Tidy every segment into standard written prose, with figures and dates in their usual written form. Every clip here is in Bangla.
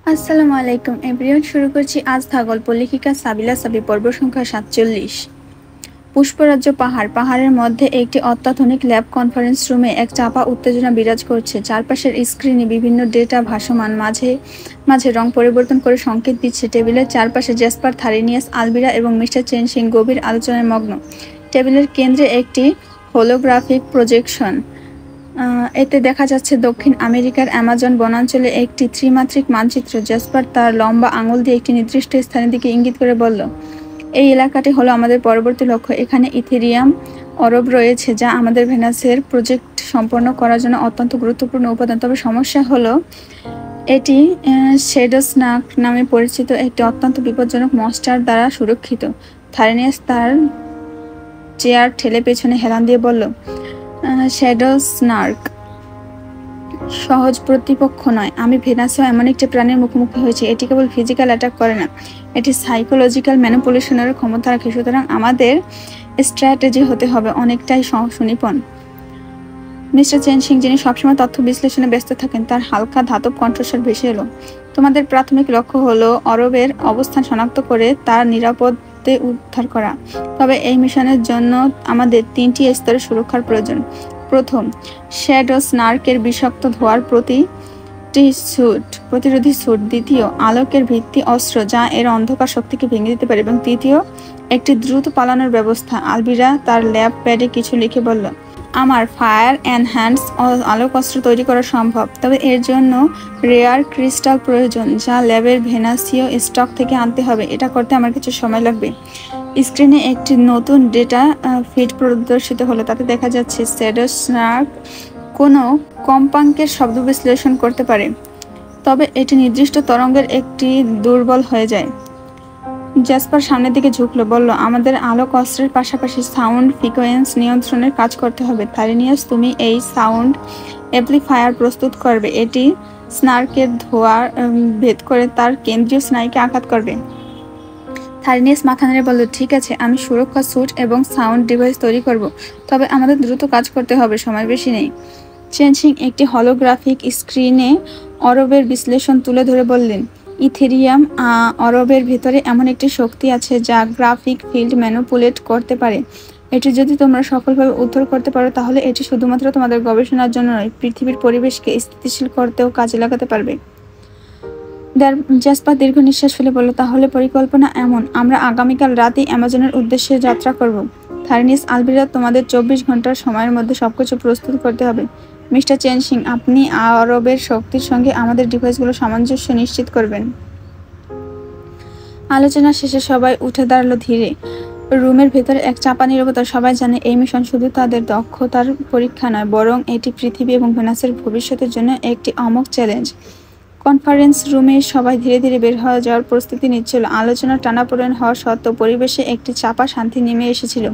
আসসালামু আলাইকুম এভরিওয়ান, শুরু করছি আজ থা গল্প। লেখিকা সাবিলা সাবি, পর্ব সংখ্যা 47। পুষ্পরাজ্য পাহাড়। পাহাড়ের মধ্যে একটি অত্যাধুনিক ল্যাব কনফারেন্স রুমে এক চাপা উত্তেজনা বিরাজ করছে। চারপাশের স্ক্রিনে বিভিন্ন ডেটা ভাসমান, মাঝে মাঝে রং পরিবর্তন করে সংকেত দিচ্ছে। টেবিলের চারপাশে জেসপার, থারিনিয়াস, আলবিরা এবং মিস্টার চেন সিং গভীর আলোচনায় মগ্ন। টেবিলের কেন্দ্রে একটি হোলোগ্রাফিক প্রজেকশন। এতে দেখা যাচ্ছে দক্ষিণ আমেরিকার অ্যামাজন বনাঞ্চলে একটি ত্রিমাত্রিক মানচিত্র। জেসপার তার লম্বা আঙুল দিয়ে একটি নির্দিষ্ট স্থানের দিকে ইঙ্গিত করে বলল, এই এলাকাটি হলো আমাদের পরবর্তী লক্ষ্য। এখানে ইথেরিয়াম অরব রয়েছে, যা আমাদের ভেনাসের প্রজেক্ট সম্পন্ন করার জন্য অত্যন্ত গুরুত্বপূর্ণ উপাদান। তবে সমস্যা হলো এটি শ্যাডো স্নাক নামে পরিচিত একটি অত্যন্ত বিপজ্জনক মনস্টার দ্বারা সুরক্ষিত। থারিনিয়াস তার চেয়ার ঠেলে পেছনে হেলান দিয়ে বলল, শ্যাডো স্নার্ক সহজ প্রতিপক্ষ নয়। আমি ভেনাসেও এমন একটি প্রাণীর মুখোমুখি হয়েছি। এটি কেবল ফিজিক্যাল অ্যাটাক করে না, এটি সাইকোলজিক্যাল ম্যানিপুলেশনেরও ক্ষমতা রাখে। সুতরাং আমাদের স্ট্র্যাটেজি হতে হবে অনেকটাই সুনিপুণ। মিস্টার চেন সিং, যিনি সবসময় তথ্য বিশ্লেষণে ব্যস্ত থাকেন, তার হালকা ধাতব কণ্ঠস্বর ভেসে এলো। তোমাদের প্রাথমিক লক্ষ্য হলো অরবের অবস্থান শনাক্ত করে তার নিরাপদে উদ্ধার করা। তবে এই মিশনের জন্য আমাদের 3টি স্তরে সুরক্ষার প্রয়োজন। প্রথম, শ্যাডো স্নার্কের বিষাক্ত ধোঁয়ার প্রতিরোধী স্যুট। দ্বিতীয়, আলোকের ভিত্তি অস্ত্র যা এর অন্ধকার শক্তিকে ভেঙে দিতে পারে। এবং তৃতীয়, একটি দ্রুত পালানোর ব্যবস্থা। আলবিরা তার ল্যাব প্যাডে কিছু লিখে বলল, আমার ফায়ার এনহ্যান্স আলোক অস্ত্র তৈরি করা সম্ভব, তবে এর জন্য রেয়ার ক্রিস্টাল প্রয়োজন, যা ল্যাবের ভেনাসীয় স্টক থেকে আনতে হবে। এটা করতে আমার কিছু সময় লাগবে। স্ক্রিনে একটি নতুন ডেটা ফিড প্রদর্শিত হলো। তাতে দেখা যাচ্ছে শ্যাডো স্নার্ক কোনো কম্পাঙ্কের শব্দ বিশ্লেষণ করতে পারে, তবে এটি নির্দিষ্ট তরঙ্গের একটি দুর্বল হয়ে যায়। জেসপার সামনের দিকে ঝুঁকলো, বলল, আমাদের আলোক অস্ত্রের পাশাপাশি সাউন্ড ফ্রিকোয়েন্স নিয়ন্ত্রণের কাজ করতে হবে। থারিনিয়াস, তুমি এই সাউন্ড অ্যাম্প্লিফায়ার প্রস্তুত করবে। এটি স্নার্কের ধোঁয়ার ভেদ করে তার কেন্দ্রীয় স্নায়ুকে আঘাত করবে। থারিনিয়াস মাথা নেড়ে বলল, ঠিক আছে, আমি সুরক্ষা স্যুট এবং সাউন্ড ডিভাইস তৈরি করব, তবে আমাদের দ্রুত কাজ করতে হবে, সময় বেশি নেই। চেন সিং একটি হলোগ্রাফিক স্ক্রিনে অরবের বিশ্লেষণ তুলে ধরে বললেন, ইথেরিয়াম অরবের ভেতরে এমন একটি শক্তি আছে যা গ্রাফিক ফিল্ড ম্যানিপুলেট করতে পারে। এটি যদি তোমরা সফলভাবে উদ্ধার করতে পারো, তাহলে এটি শুধুমাত্র তোমাদের গবেষণার জন্য নয়, পৃথিবীর পরিবেশকে স্থিতিশীল করতেও কাজে লাগাতে পারবে। জেসপার দীর্ঘ নিঃশ্বাস ফেলে বলল, তাহলে পরিকল্পনা এমন, আমরা আগামীকাল রাতেই অ্যামাজনের উদ্দেশ্যে যাত্রা করব। থারিনিয়াস, আলবিরা, তোমাদের 24 ঘন্টার সময়ের মধ্যে সবকিছু প্রস্তুত করতে হবে। মিস্টার চেন সিং, আপনি আরবের শক্তির সঙ্গে আমাদের ডিভাইসগুলো সামঞ্জস্য নিশ্চিত করবেন। আলোচনা শেষে সবাই উঠে দাঁড়ালো ধীরে। রুমের ভেতরে এক চাপা নীরবতা। সবাই জানে এই মিশন শুধু তাদের দক্ষতার পরীক্ষা নয়, বরং এটি পৃথিবী এবং ভেনাসের ভবিষ্যতের জন্য একটি অমোঘ চ্যালেঞ্জ। কনফারেন্স রুমে সবাই ধীরে ধীরে বের হয়ে যাওয়ার প্রস্তুতি নিচ্ছিল। আলোচনার টানাপোড়েন হওয়া সত্ত্বেও পরিবেশে একটি চাপা শান্তি নেমে এসেছিল।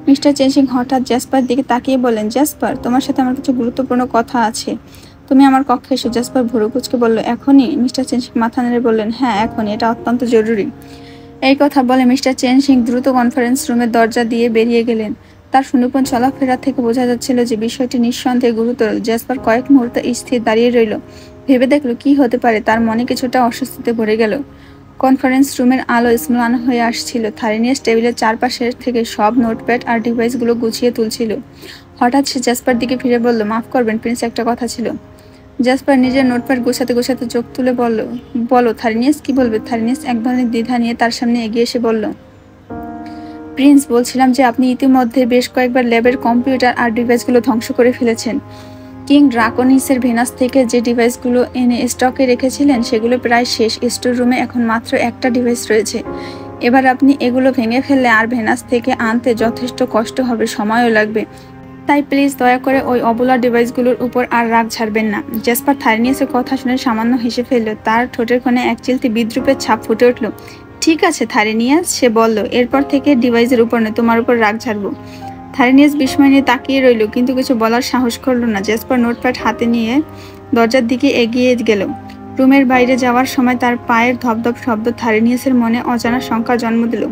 মিস্টার চেন সিং হঠাৎ জেসপার দিকে তাকিয়ে বললেন, জেসপার, তোমার সাথে আমার কিছু গুরুত্বপূর্ণ কথা আছে, তুমি আমার কক্ষে এসো। জেসপার ভুরু কুঁচকে বলল, এখনই? মিস্টার চেন সিং মাথা নেড়ে বললেন, হ্যাঁ এখনই, এটা অত্যন্ত জরুরি। এই কথা বলে মিস্টার চেন সিং দ্রুত কনফারেন্স রুমের দরজা দিয়ে বেরিয়ে গেলেন। তার সুনিপুণ চলাফেরা থেকে বোঝা যাচ্ছিল যে বিষয়টি নিঃসন্দেহে গুরুতর। জেসপার কয়েক মুহূর্ত স্থির দাঁড়িয়ে রইল, ভেবে দেখলো কি হতে পারে। তার মনে কিছুটা অস্বস্তিতে ভরে গেল। কনফারেন্স রুমের আলো ম্লান হয়ে আসছিল। থারিনিয়াস টেবিলের চারপাশে থেকে সব নোটপ্যাড আর ডিভাইসগুলো গুছিয়ে তুলছিল। হঠাৎ সে জেসপার দিকে ফিরে বলল, মাফ করবেন প্রিন্স, একটা কথা ছিল। জেসপার নিজের নোটপ্যাড গোছাতে গোছাতে চোখ তুলে বলল, বলো থারিনিয়াস, কি বলবে? থারিনিয়াস এক ধরনের দ্বিধা নিয়ে তার সামনে এগিয়ে এসে বলল, প্রিন্স, বলছিলাম যে আপনি ইতিমধ্যে বেশ কয়েকবার ল্যাবের কম্পিউটার আর ডিভাইসগুলো ধ্বংস করে ফেলেছেন। কিং ড্রাকোনিসের ভেনাস থেকে যে ডিভাইসগুলো এনে স্টকে রেখেছিলেন সেগুলো প্রায় শেষ। স্টোর রুমে এখন মাত্র একটা ডিভাইস রয়েছে। এবার আপনি এগুলো ভেঙে ফেললে আর ভেনাস থেকে আনতে যথেষ্ট কষ্ট হবে, সময়ও লাগবে। তাই প্লিজ দয়া করে ওই অবলা ডিভাইসগুলোর উপর আর রাগ ছাড়বেন না। জেসপার থারিনিয়াসের কথা শুনে সামান্য হেসে ফেলল। তার ঠোঁটের কোণে এক চিলতি বিদ্রুপের ছাপ ফুটে উঠল। ঠিক আছে থারিনিয়াস, সে বলল, এরপর থেকে ডিভাইসের উপর নয়, তোমার উপর রাগ ছাড়বো। থারিনিয়াস বিস্ময় নিয়ে তাকিয়ে রইল, কিন্তু কিছু বলার সাহস করল না। জেসপার নোটপ্যাড হাতে নিয়ে দরজার দিকে এগিয়ে গেল। রুমের বাইরে যাওয়ার সময় তার পায়ের ধপধপ শব্দ থারিনিয়াসের মনে অজানা শঙ্কার জন্ম দিল।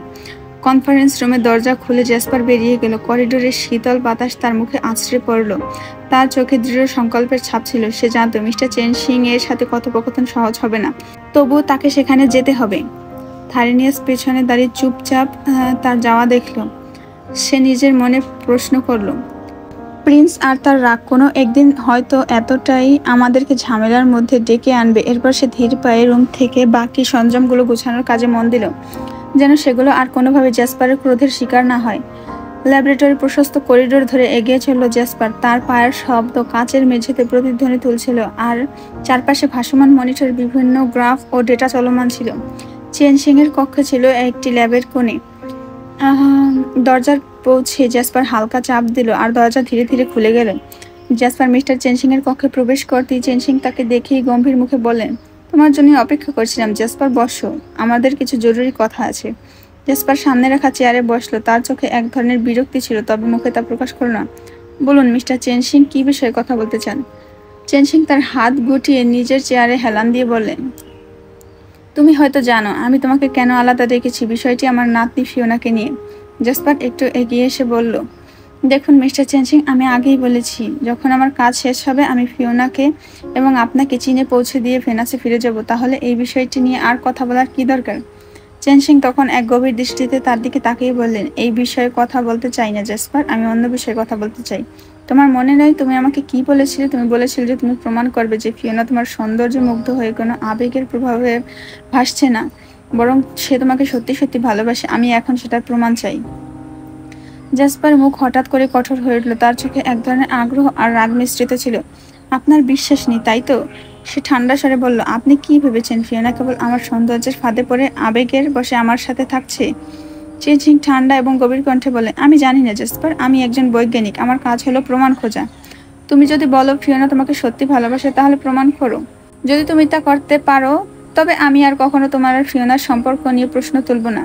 কনফারেন্স রুমের দরজা খুলে জ্যাসপার বেরিয়ে গেল। করিডোরের শীতল বাতাস তার মুখে আছড়ে পড়ল। তার চোখে দৃঢ় সংকল্পের ছাপ ছিল। সে জানত মিস্টার চেন সিং এর সাথে কথোপকথন সহজ হবে না, তবুও তাকে সেখানে যেতে হবে। থারিনিয়াস পেছনে দাঁড়িয়ে চুপচাপ তার যাওয়া দেখল। সে নিজের মনে প্রশ্ন করল, প্রিন্স আর তার রাগ কোনো একদিন হয়তো এতটাই আমাদেরকে ঝামেলার মধ্যে ডেকে আনবে। এরপর সে ধীর পায়ে রুম থেকে বাকি সরঞ্জামগুলো গোছানোর কাজে মন দিল, যেন সেগুলো আর কোনোভাবে জ্যাসপারের ক্রোধের শিকার না হয়। ল্যাবরেটরির প্রশস্ত করিডোর ধরে এগিয়ে চলল জ্যাসপার। তার পায়ের শব্দ কাচের মেঝেতে প্রতিধ্বনি তুলছিল, আর চারপাশে ভাসমান মনিটরে বিভিন্ন গ্রাফ ও ডেটা চলমান ছিল। চেন সিং এর কক্ষে ছিল একটি ল্যাবের কোণে। দরজার পৌঁছে জ্যাসপার হালকা চাপ দিল আর দরজা ধীরে ধীরে খুলে গেল। জ্যাসপার মিস্টার চেন সিং এর কক্ষে প্রবেশ করতেই চেন সিং তাকে দেখেই গম্ভীর মুখে বললেন, তোমার জন্য অপেক্ষা করছিলাম জ্যাসপার, বসো, আমাদের কিছু জরুরি কথা আছে। জ্যাসপার সামনে রাখা চেয়ারে বসলো। তার চোখে এক ধরনের বিরক্তি ছিল, তবে মুখে তা প্রকাশ করল না। বলুন মিস্টার চেন সিং, কি বিষয়ে কথা বলতে চান? চেন সিং তার হাত গুটিয়ে নিজের চেয়ারে হেলান দিয়ে বললেন, তুমি হয়তো জানো আমি তোমাকে কেন আলাদা রেখেছি। বিষয়টি আমার নাতনি ফিওনাকে নিয়ে। জ্যাসপার একটু এগিয়ে এসে বলল, দেখুন মিস্টার চেন সিং, আমি আগেই বলেছি যখন আমার কাজ শেষ হবে আমি ফিওনাকে এবং আপনাকে চীনে পৌঁছে দিয়ে ভেনাসে ফিরে যাব। তাহলে এই বিষয়টি নিয়ে আর কথা বলার কি দরকার? চেন সিং তখন এক গভীর দৃষ্টিতে তার দিকে তাকিয়ে বললেন, এই বিষয়ে কথা বলতে চাই না জ্যাসপার, আমি অন্য বিষয়ে কথা বলতে চাই। তোমার মনে নেই তুমি আমাকে কি বলেছিলে? তুমি বলেছিলে যে তুমি প্রমাণ করবে যে ফিওনা তোমার সৌন্দর্যে মুগ্ধ হয়ে কোনো আবেগের প্রভাবে ভাসছে না, বরং সে তোমাকে সত্যি সত্যি ভালোবাসে। আমি এখন সেটার প্রমাণ চাই। জ্যাসপার মুখ হঠাৎ করে কঠোর হয়ে উঠল। তার চোখে এক ধরনের আগ্রহ আর রাগ মিশ্রিত ছিল। আপনার বিশ্বাস নেই, তাই তো? সে ঠান্ডা স্বরে বলল, আপনি কি ভেবেছেন ফিওনা কেবল আমার সৌন্দর্যের ফাঁদে পড়ে আবেগের বসে আমার সাথে থাকছে? চেন সিং ঠান্ডা এবং গভীর কণ্ঠে বলে, আমি জানি না জ্যাসপার, আমি একজন বৈজ্ঞানিক, আমার কাজ হলো প্রমাণ খোঁজা। তুমি যদি বলো ফিওনা তোমাকে সত্যি ভালোবাসে, তাহলে প্রমাণ করো। যদি তুমি তা করতে পারো, তবে আমি আর কখনো তোমার আর ফিওনার সম্পর্ক নিয়ে প্রশ্ন তুলব না।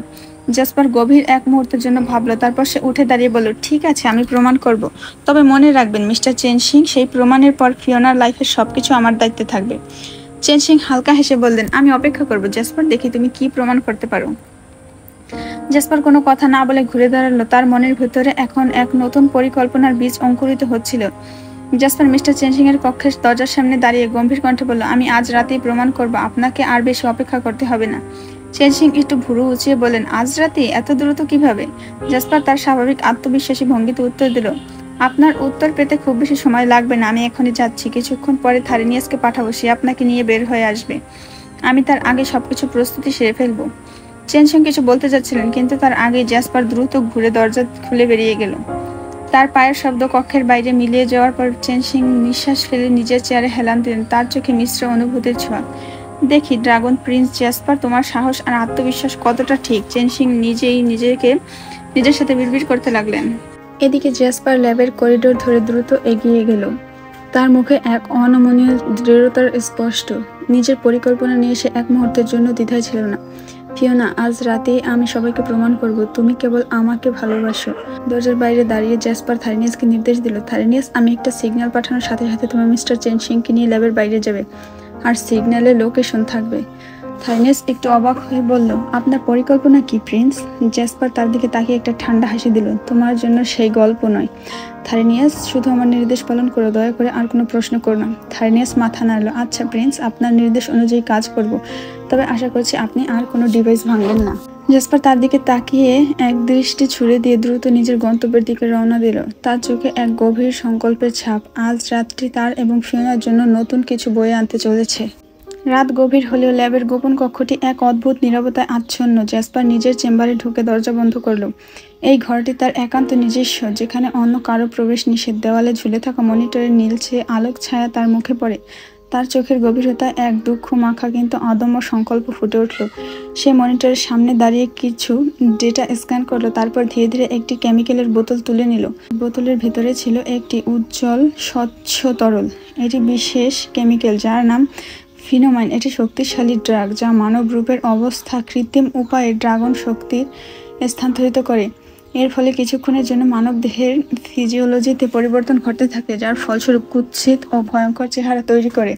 জ্যাসপার গভীর এক মুহূর্তের জন্য ভাবলো, তারপর সে উঠে দাঁড়িয়ে বলল, ঠিক আছে, আমি প্রমাণ করব। তবে মনে রাখবেন মিস্টার চেন সিং, সেই প্রমাণের পর ফিওনার লাইফের সবকিছু আমার দায়িত্বে থাকবে। চেন সিং হালকা হেসে বললেন, আমি অপেক্ষা করব জ্যাসপার, দেখি তুমি কি প্রমাণ করতে পারো। জ্যাসপার কোনো কথা না বলে ঘুরে দাঁড়ালো। তার মনের ভেতরে এখন এক নতুন পরিকল্পনার বীজ অঙ্কুরিত হচ্ছিল। জ্যাসপার মিস্টার চেন সিং এর কক্ষের দরজার সামনে দাঁড়িয়ে গম্ভীর কণ্ঠে বলল, আমি আজ রাতেই প্রমাণ করব, আপনাকে আর বেশি অপেক্ষা করতে হবে না। চেন সিং একটু ভুরু উঁচিয়ে বললেন, আজ রাতে? এত দ্রুত কিভাবে? জ্যাসপার তার স্বাভাবিক আত্মবিশ্বাসী ভঙ্গিতে উত্তর দিল, আপনার উত্তর পেতে খুব বেশি সময় লাগবে না, আমি এখনই যাচ্ছি। কিছুক্ষণ পরে থারিনিয়াসকে পাঠাবো, সে আপনাকে নিয়ে বের হয়ে আসবে। আমি তার আগে সবকিছু প্রস্তুতি সেরে ফেলবো। চেন সিং কিছু বলতে যাচ্ছিলেন, কিন্তু তার আগে জ্যাসপার দ্রুত ঘুরে দরজা খুলে বেরিয়ে গেল। তার পায়ের শব্দ কক্ষের বাইরে মিলিয়ে যাওয়ার পর চেন সিং নিঃশ্বাস ফেলে নিজের চেয়ারে হেলান দিলেন। তার চোখে মিশ্র অনুভূতির ছোঁয়া। দেখি ড্রাগন প্রিন্স জ্যাসপার, তোমার সাহস আর আত্মবিশ্বাস কতটা ঠিক। চেন সিং নিজেই নিজের সাথে বিড়বিড় করতে লাগলেন। এদিকে জ্যাসপার ল্যাবের করিডোর ধরে দ্রুত এগিয়ে গেল। তার মুখে এক অনমনীয় দৃঢ়তার স্পষ্ট। নিজের পরিকল্পনা নিয়ে সে এক মুহূর্তের জন্য দ্বিধায় ছিল না। ফিওনা, আজ রাতেই আমি সবাইকে প্রমাণ করব তুমি কেবল আমাকে ভালোবাসো। দরজার বাইরে দাঁড়িয়ে জ্যাসপার থারিনিয়াসকে নির্দেশ দিল, থারিনিয়াস, আমি একটা সিগন্যাল পাঠানোর সাথে সাথে তুমি মিস্টার চেন সিংকে নিয়ে ল্যাবের বাইরে যাবে, আর সিগন্যালে লোকেশন থাকবে। থারিনিয়াস একটু অবাক হয়ে বলল, আপনার পরিকল্পনা কি প্রিন্স? জ্যাসপার তার দিকে তাকিয়ে একটা ঠান্ডা হাসি দিল, তোমার জন্য সেই গল্প নয় থারিনিয়াস, শুধু আমার নির্দেশ পালন করো, দয়া করে আর কোনো প্রশ্ন করো না। থারিনিয়াস মাথা নাড়ল, আচ্ছা প্রিন্স, আপনার নির্দেশ অনুযায়ী কাজ করব, তবে আশা করছি আপনি আর কোনো ডিভাইস ভাঙবেন না। জ্যাসপার তার দিকে তাকিয়ে এক দৃষ্টি ছুড়ে দিয়ে দ্রুত নিজের গন্তব্যের দিকে রওনা দিল। তার চোখে এক গভীর সংকল্পের ছাপ। আজ রাতটি তার এবং ফিওনার জন্য নতুন কিছু বয়ে আনতে চলেছে। রাত গভীর হলেও ল্যাবের গোপন কক্ষটি এক অদ্ভুত নীরবতায় আচ্ছন্ন। জ্যাসপার নিজের চেম্বারে ঢুকে দরজা বন্ধ করল। এই ঘরটি তার একান্ত নিজস্ব, যেখানে অন্য কারো প্রবেশ নিষেধ। দেওয়ালে ঝুলে থাকা মনিটরের নীলচে আলোক ছায়া তার মুখে পড়ে। তার চোখের গভীরতায় এক দুঃখ মাখা কিন্তু অদম্য সংকল্প ফুটে উঠল। সে মনিটরের সামনে দাঁড়িয়ে কিছু ডেটা স্ক্যান করলো, তারপর ধীরে ধীরে একটি কেমিক্যালের বোতল তুলে নিল। বোতলের ভেতরে ছিল একটি উজ্জ্বল স্বচ্ছ তরল। এটি বিশেষ কেমিক্যাল যার নাম ফিনোমাইন। এটি শক্তিশালী ড্রাগ যা মানব রূপের অবস্থা কৃত্রিম উপায়ে ড্রাগন শক্তির স্থানান্তরিত করে। এর ফলে কিছুক্ষণের জন্য মানব দেহের ফিজিওলজিতে পরিবর্তন ঘটতে থাকে, যার ফলস্বরূপ কুৎসিত ও ভয়ঙ্কর চেহারা তৈরি করে।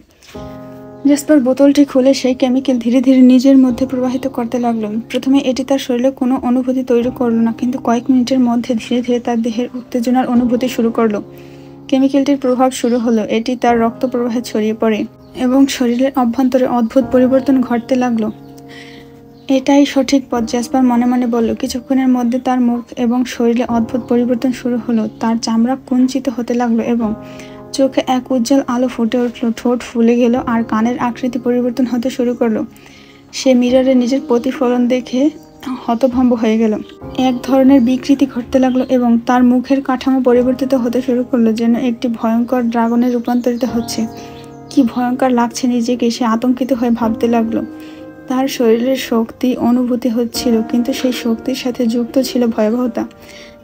জেসপার বোতলটি খুলে সেই কেমিক্যাল ধীরে ধীরে নিজের মধ্যে প্রবাহিত করতে লাগলো। প্রথমে এটি তার শরীরে কোনো অনুভূতি তৈরি করলো না, কিন্তু কয়েক মিনিটের মধ্যে ধীরে ধীরে তার দেহের উত্তেজনার অনুভূতি শুরু করলো। কেমিক্যালটির প্রভাব শুরু হলো, এটি তার রক্ত প্রবাহে ছড়িয়ে পড়ে এবং শরীরের অভ্যন্তরে অদ্ভুত পরিবর্তন ঘটতে লাগলো। এটাই সঠিক পথ, জেসপার মনে মনে বলল। কিছুক্ষণের মধ্যে তার মুখ এবং শরীরে অদ্ভুত পরিবর্তন শুরু হলো। তার চামড়া কুঞ্চিত হতে লাগলো এবং চোখে এক উজ্জ্বল আলো ফুটে উঠল। ঠোঁট ফুলে গেল আর কানের আকৃতি পরিবর্তন হতে শুরু করলো। সে মিররে নিজের প্রতিফলন দেখে হতভম্ব হয়ে গেল। এক ধরনের বিকৃতি ঘটতে লাগলো এবং তার মুখের কাঠামো পরিবর্তিত হতে শুরু করলো, যেন একটি ভয়ঙ্কর ড্রাগনে রূপান্তরিত হচ্ছে। কি ভয়ঙ্কর লাগছে নিজেকে, সে আতঙ্কিত হয়ে ভাবতে লাগলো। তার শরীরের শক্তি অনুভূতি হচ্ছিল, কিন্তু সেই শক্তির সাথে যুক্ত ছিল ভয়াবহতা।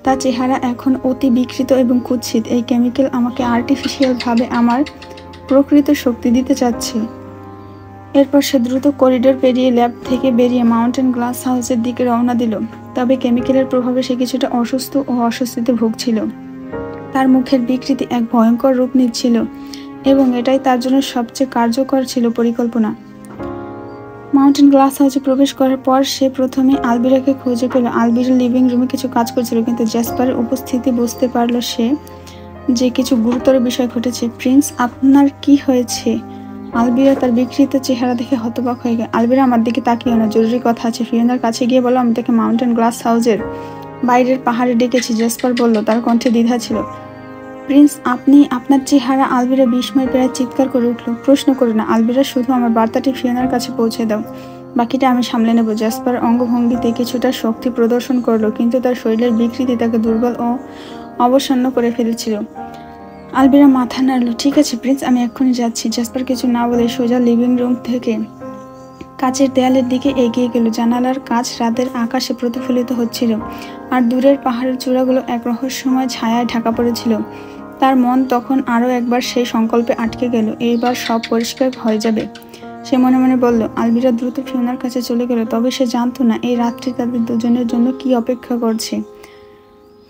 তার চেহারা এখন অতি বিকৃত এবং কুৎসিত। এই কেমিক্যাল আমাকে আর্টিফিশিয়াল ভাবে আমার প্রকৃত শক্তি দিতে চাচ্ছে। এরপর সে দ্রুত করিডোর পেরিয়ে ল্যাব থেকে বেরিয়ে মাউন্টেন গ্লাস হাউসের দিকে রওনা দিল। তবে কেমিক্যালের প্রভাবে সে কিছুটা অসুস্থ ও অস্বস্তিতে ভুগছিল। তার মুখের বিকৃতি এক ভয়ঙ্কর রূপ নিচ্ছিল এবং এটাই তার জন্য সবচেয়ে কার্যকর ছিল পরিকল্পনা। মাউন্টেন গ্লাস হাউসে প্রবেশ করার পর সে প্রথমে আলবিরাকে খুঁজে পেল। আলবিরা লিভিং রুমে কিছু কাজ করছিল, কিন্তু জেসপারের উপস্থিতি বুঝতে পারল সে যে কিছু গুরুতর বিষয় ঘটেছে। প্রিন্স, আপনার কি হয়েছে? আলবিরা তার বিকৃত চেহারা দেখে হতবাক হয়ে গেল। আলবিরা, আমার দিকে তাকিও না, জরুরি কথা আছে। ফিওনার কাছে গিয়ে বলো আমি তাকে মাউন্টেন গ্লাস হাউসের বাইরের পাহাড়ে ডেকেছি, জেসপার বলল, তার কণ্ঠে দ্বিধা ছিল। প্রিন্স, আপনি আপনার চেহারা। আলবিরা বিস্ময় প্রায় চিৎকার করে উঠল। প্রশ্ন করো না আলবিরা, শুধু আমার বার্তাটি ফিওনার কাছে পৌঁছে দাও, বাকিটা আমি সামলে নেব। জেসপার অঙ্গভঙ্গিতে কিছুটা শক্তি প্রদর্শন করলো, কিন্তু তার শরীরের বিকৃতি তাকে দুর্বল ও অবসন্ন করে ফেলেছিল। আলবিরা মাথা নাড়ল। ঠিক আছে প্রিন্স, আমি এক্ষুনি যাচ্ছি। জেসপার কিছু না বলে সোজা লিভিং রুম থেকে কাচের দেয়ালের দিকে এগিয়ে গেল। জানালার কাচ রাতের আকাশে প্রতিফলিত হচ্ছিল, আর দূরের পাহাড়ের চূড়াগুলো এক রহস্যময় ছায়ায় ঢাকা পড়েছিল। তার মন তখন আরও একবার সেই সংকল্পে আটকে গেল, এইবার সব পরিষ্কার হয়ে যাবে। সে মনে মনে বলল। আলবিরা দ্রুত ফিওনার কাছে চলে গেল, তবে সে জানতো না এই রাত্রি তাদের দুজনের জন্য কি অপেক্ষা করছে।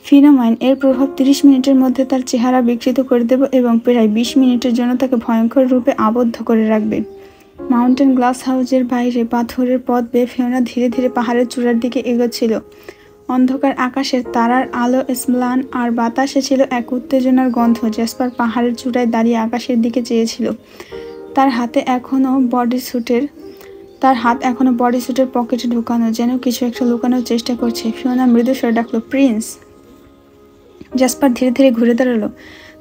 ফিনোমাইন এর প্রভাব 30 মিনিটের মধ্যে তার চেহারা বিকৃত করে দেব এবং প্রায় 20 মিনিটের জন্য তাকে ভয়ঙ্কর রূপে আবদ্ধ করে রাখবে। মাউন্টেন গ্লাস হাউসের বাইরে পাথরের পথ বেয়ে ফিওনা ধীরে ধীরে পাহাড়ের চূড়ার দিকে এগোচ্ছিল। অন্ধকার আকাশের তারার আলো স্ম্লান আর বাতাসে ছিল এক উত্তেজনার গন্ধ। জেসপার পাহাড়ের চূড়ায় দাঁড়িয়ে আকাশের দিকে চেয়েছিল। তার হাত এখনো বডি স্যুটের পকেটে ঢুকানো, যেন কিছু একটা লুকানোর চেষ্টা করছে। ফিওনা মৃদু স্বরে ডাকলো, প্রিন্স। জেসপার ধীরে ধীরে ঘুরে দাঁড়ালো।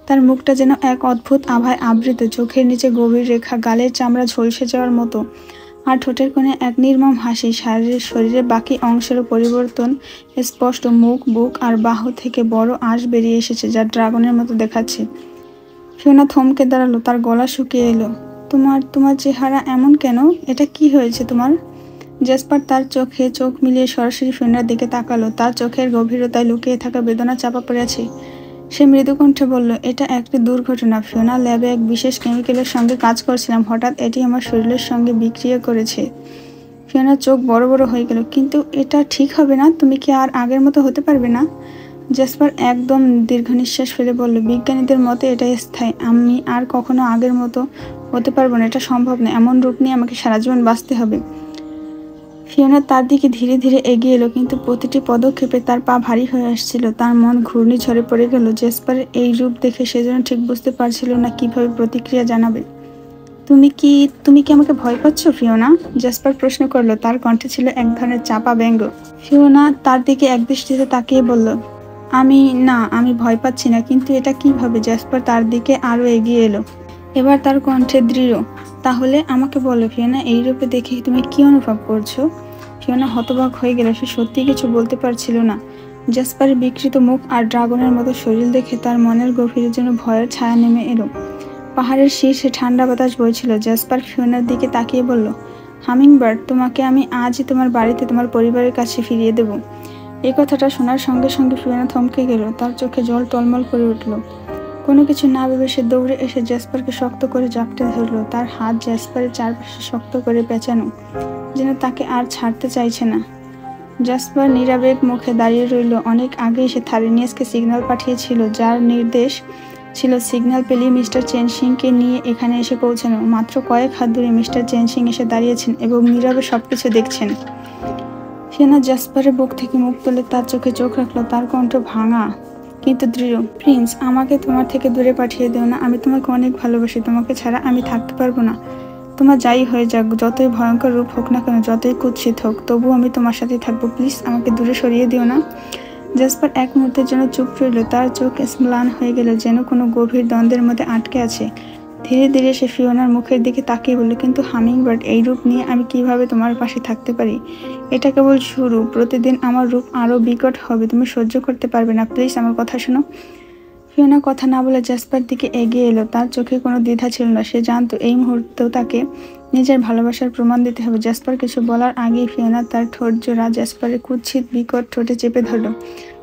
তার মুখটা যেন এক অদ্ভুত আভায় আবৃত, চোখের নিচে গভীর রেখা, গালের চামড়া ঝলসে যাওয়ার মতো, আর ঠোঁটের কোণে এক নির্মম হাসি। শরীরের বাকি অংশেরও পরিবর্তন স্পষ্ট। মুখ, বুক আর বাহু থেকে বড় আঁশ বেরিয়ে এসেছে, যা ড্রাগনের মতো দেখাচ্ছে। ফিওনা থমকে দাঁড়ালো, তার গলা শুকিয়ে এলো। তোমার চেহারা এমন কেন? এটা কি হয়েছে তোমার? জেসপার তার চোখে চোখ মিলিয়ে সরাসরি ফিওনার দিকে তাকালো। তার চোখের গভীরতায় লুকিয়ে থাকা বেদনা চাপা পড়ে আছে। সে মৃদু কণ্ঠে বলল, এটা একটি দুর্ঘটনা ফিওনা। ল্যাবে এক বিশেষ কেমিক্যালের সঙ্গে কাজ করছিলাম, হঠাৎ এটি আমার শরীরের সঙ্গে বিক্রিয়া করেছে। ফিওনার চোখ বড় বড় হয়ে গেল। কিন্তু এটা ঠিক হবে না, তুমি কি আর আগের মতো হতে পারবে না? জেসপার একদম দীর্ঘ নিঃশ্বাস ফেলে বলল, বিজ্ঞানীদের মতে এটা স্থায়ী। আমি আর কখনো আগের মতো হতে পারবো না, এটা সম্ভব না। এমন রূপ নিয়ে আমাকে সারা জীবন বাঁচতে হবে। ফিওনা তার দিকে ধীরে ধীরে এগিয়ে এলো, কিন্তু প্রতিটি পদক্ষেপে তার পা ভারী হয়ে আসছিল। তার মন ঘূর্ণিঝড়ে পড়ে গেল। জেসপারের এই রূপ দেখে সে যেন ঠিক বুঝতে পারছিল না কিভাবে প্রতিক্রিয়া জানাবে। তুমি কি আমাকে ভয় পাচ্ছ ফিওনা? জেসপার প্রশ্ন করলো। তার কণ্ঠে ছিল এক ধরনের চাপা ব্যঙ্গ। ফিওনা তার দিকে একদৃষ্টিতে তাকিয়ে বলল, আমি ভয় পাচ্ছি না, কিন্তু এটা কিভাবে? জেসপার তার দিকে আরো এগিয়ে এলো। এবার তার কণ্ঠে দৃঢ়। তাহলে আমাকে বলো ফিওনা, এই রূপে দেখে তুমি কি অনুভব করছো? ফিওনা হতবাক হয়ে গেল। সে সত্যি কিছু বলতে পারছিল না। জেসপারের বিকৃত মুখ আর ড্রাগনের মতো শরীর দেখে তার মনের গভীরে যেন ভয়ের ছায়া নেমে এলো। পাহাড়ের শীর্ষে ঠান্ডা বাতাস বইছিল। জেসপার ফিওনার দিকে তাকিয়ে বলল, হামিংবার্ড, তোমাকে আমি আজই তোমার বাড়িতে তোমার পরিবারের কাছে ফিরিয়ে দেব। এই কথাটা শোনার সঙ্গে সঙ্গে ফিওনা থমকে গেল। তার চোখে জল টলমল করে উঠল। কোনো কিছু না ভেবে সে দৌড়ে এসে জেসপারকে শক্ত করে জাপটে ধরল। তার হাত জেসপারের চারপাশে শক্ত করে পেঁচানো, যেন তাকে আর ছাড়তে চাইছে না। জেসপার নিরাবেগ মুখে দাঁড়িয়ে রইল। অনেক আগেই সে থারিনিয়াসকে সিগন্যাল পাঠিয়েছিল, যার নির্দেশ ছিল। সিগন্যাল পেলেই মিস্টার চেনসিংকে নিয়ে এখানে এসে পৌঁছানো। মাত্র কয়েক হাত দূরে মিস্টার চেনসিং এসে দাঁড়িয়েছেন এবং নীরবে সবকিছু দেখছেন। ফিওনা জাসপারের বুক থেকে মুখ তুলে তার চোখে চোখ রাখলো। তার কণ্ঠ ভাঙা কিন্তু দৃঢ়। প্রিন্স, আমাকে তোমার থেকে দূরে পাঠিয়ে দেও না। আমি তোমাকে অনেক ভালোবাসি। তোমাকে ছাড়া আমি থাকতে পারবো না। তোমার যাই হয়ে যাক, যতই ভয়ঙ্কর রূপ হোক না কেন, যতই কুৎসিত হোক, তবু আমি তোমার সাথেই থাকবো। প্লিজ আমাকে দূরে সরিয়ে দিও না। জাসপার এক মুহূর্তের জন্য চুপ রইল। তার চোখ ম্লান হয়ে গেল, যেন কোনো গভীর দ্বন্দ্বের মধ্যে আটকে আছে। ধীরে ধীরে সে ফিওনার মুখের দিকে তাকিয়ে বলল, কিন্তু হামিংবার্ড, এই রূপ নিয়ে আমি কিভাবে তোমার পাশে থাকতে পারি? এটা কেবল শুরু। প্রতিদিন আমার রূপ আরো বিকট হবে। তুমি সহ্য করতে পারবে না। প্লিজ আমার কথা শোনো। ফিওনা কথা না বলে জাসপার দিকে এগিয়ে এলো। তার চোখে কোনো দ্বিধা ছিল না। সে জানতো এই মুহূর্তেও তাকে নিজের ভালোবাসার প্রমাণ দিতে হবে। জাসপার কিছু বলার আগেই ফিওনা তার ঠোঁট জোড়া জাসপারের কুৎসিত বিকট ঠোঁটে চেপে ধরল।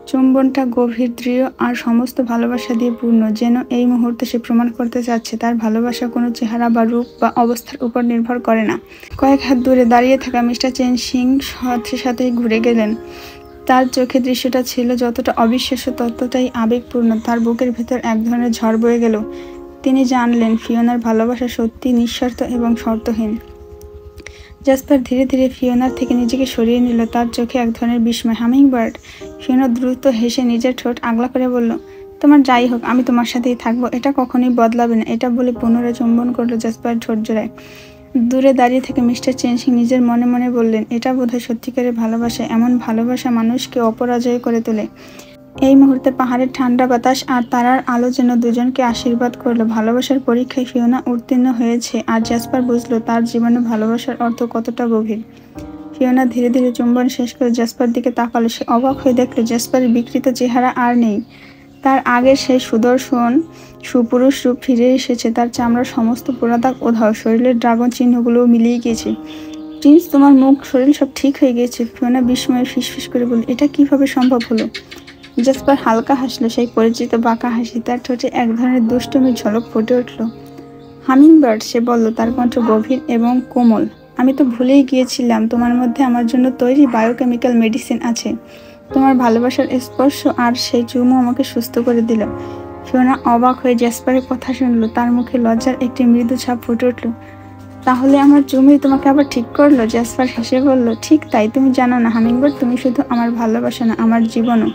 চুম্বনটা গভীর, দৃঢ় আর সমস্ত ভালোবাসা দিয়ে পূর্ণ। যেন এই মুহূর্তে সে প্রমাণ করতে চাচ্ছে তার ভালোবাসা কোনো চেহারা বা রূপ বা অবস্থার উপর নির্ভর করে না। কয়েক হাত দূরে দাঁড়িয়ে থাকা মিস্টার চেনসিং সাথে সাথে ঘুরে গেলেন। তার চোখে দৃশ্যটা ছিল যতটা অবিশ্বাস্য ততটাই আবেগপূর্ণ। তার বুকের ভেতর এক ধরনের ঝড় বয়ে গেল। তিনি জানলেন ফিওনার ভালোবাসা সত্যি নিঃস্বার্থ এবং শর্তহীন। জাসপার ধীরে ধীরে ফিওনার থেকে নিজেকে সরিয়ে নিল। তার চোখে এক ধরনের বিস্ময়। হামিংবার্ড, ফিওনা দ্রুত হেসে নিজের ঠোঁট আগলা করে বলল, তোমার যাই হোক, আমি তোমার সাথেই থাকবো। এটা কখনোই বদলাবে না। এটা বলে পুনরায় চুম্বন করলো জাসপার ঠোঁট জোড়ায়। দূরে দাঁড়িয়ে থেকে মিস্টার চেনসিং নিজের মনে মনে বললেন, এটা বোধহয় সত্যিকারের ভালোবাসা। এমন ভালোবাসা মানুষকে অপরাজয় করে তোলে। এই মুহূর্তে পাহাড়ের ঠান্ডা বাতাস আর তারার আলো যেন দুজনকে আশীর্বাদ করলো। ভালোবাসার পরীক্ষায় ফিওনা উত্তীর্ণ হয়েছে আর জাসপার বুঝলো তার জীবনে ভালোবাসার অর্থ কতটা গভীর। ফিওনা ধীরে ধীরে চুম্বন শেষ করে জাসপার দিকে তাকালো। সে অবাক হয়ে দেখলো জাসপারের বিকৃত চেহারা আর নেই। তার আগের সেই সুদর্শন সুপুরুষ রূপ ফিরে এসেছে। তার চামড়ার সমস্ত পোড়াদাগ উধাও, শরীরের ড্রাগন চিহ্নগুলোও মিলিয়ে গিয়েছে। প্রিন্স, তোমার মুখ শরীর সব ঠিক হয়ে গিয়েছে। ফিওনা বিস্ময়ে ফিসফিস করে বলল, এটা কিভাবে সম্ভব হলো? জাসপার হালকা হাসলো, সেই পরিচিত বাঁকা হাসি। তার ঠোঁটে এক ধরনের দুষ্টুমির ঝলক ফুটে উঠল। হামিংবার্ড, সে বলল, তার কণ্ঠ গভীর এবং কোমল, আমি তো ভুলেই গিয়েছিলাম তোমার মধ্যে আমার জন্য তৈরি বায়োকেমিক্যাল মেডিসিন আছে। তোমার ভালোবাসার স্পর্শ আর সেই চুমু আমাকে সুস্থ করে দিল। ফিওনা অবাক হয়ে জাসপারের কথা শুনল। তার মুখে লজ্জার একটি মৃদু ছাপ ফুটে উঠল। তাহলে আমার চুমুই তোমাকে আবার ঠিক করলো? জাসপার হেসে বলল, ঠিক তাই। তুমি জানো না হামিংবার্ড, তুমি শুধু আমার ভালোবাসা না, আমার জীবনও।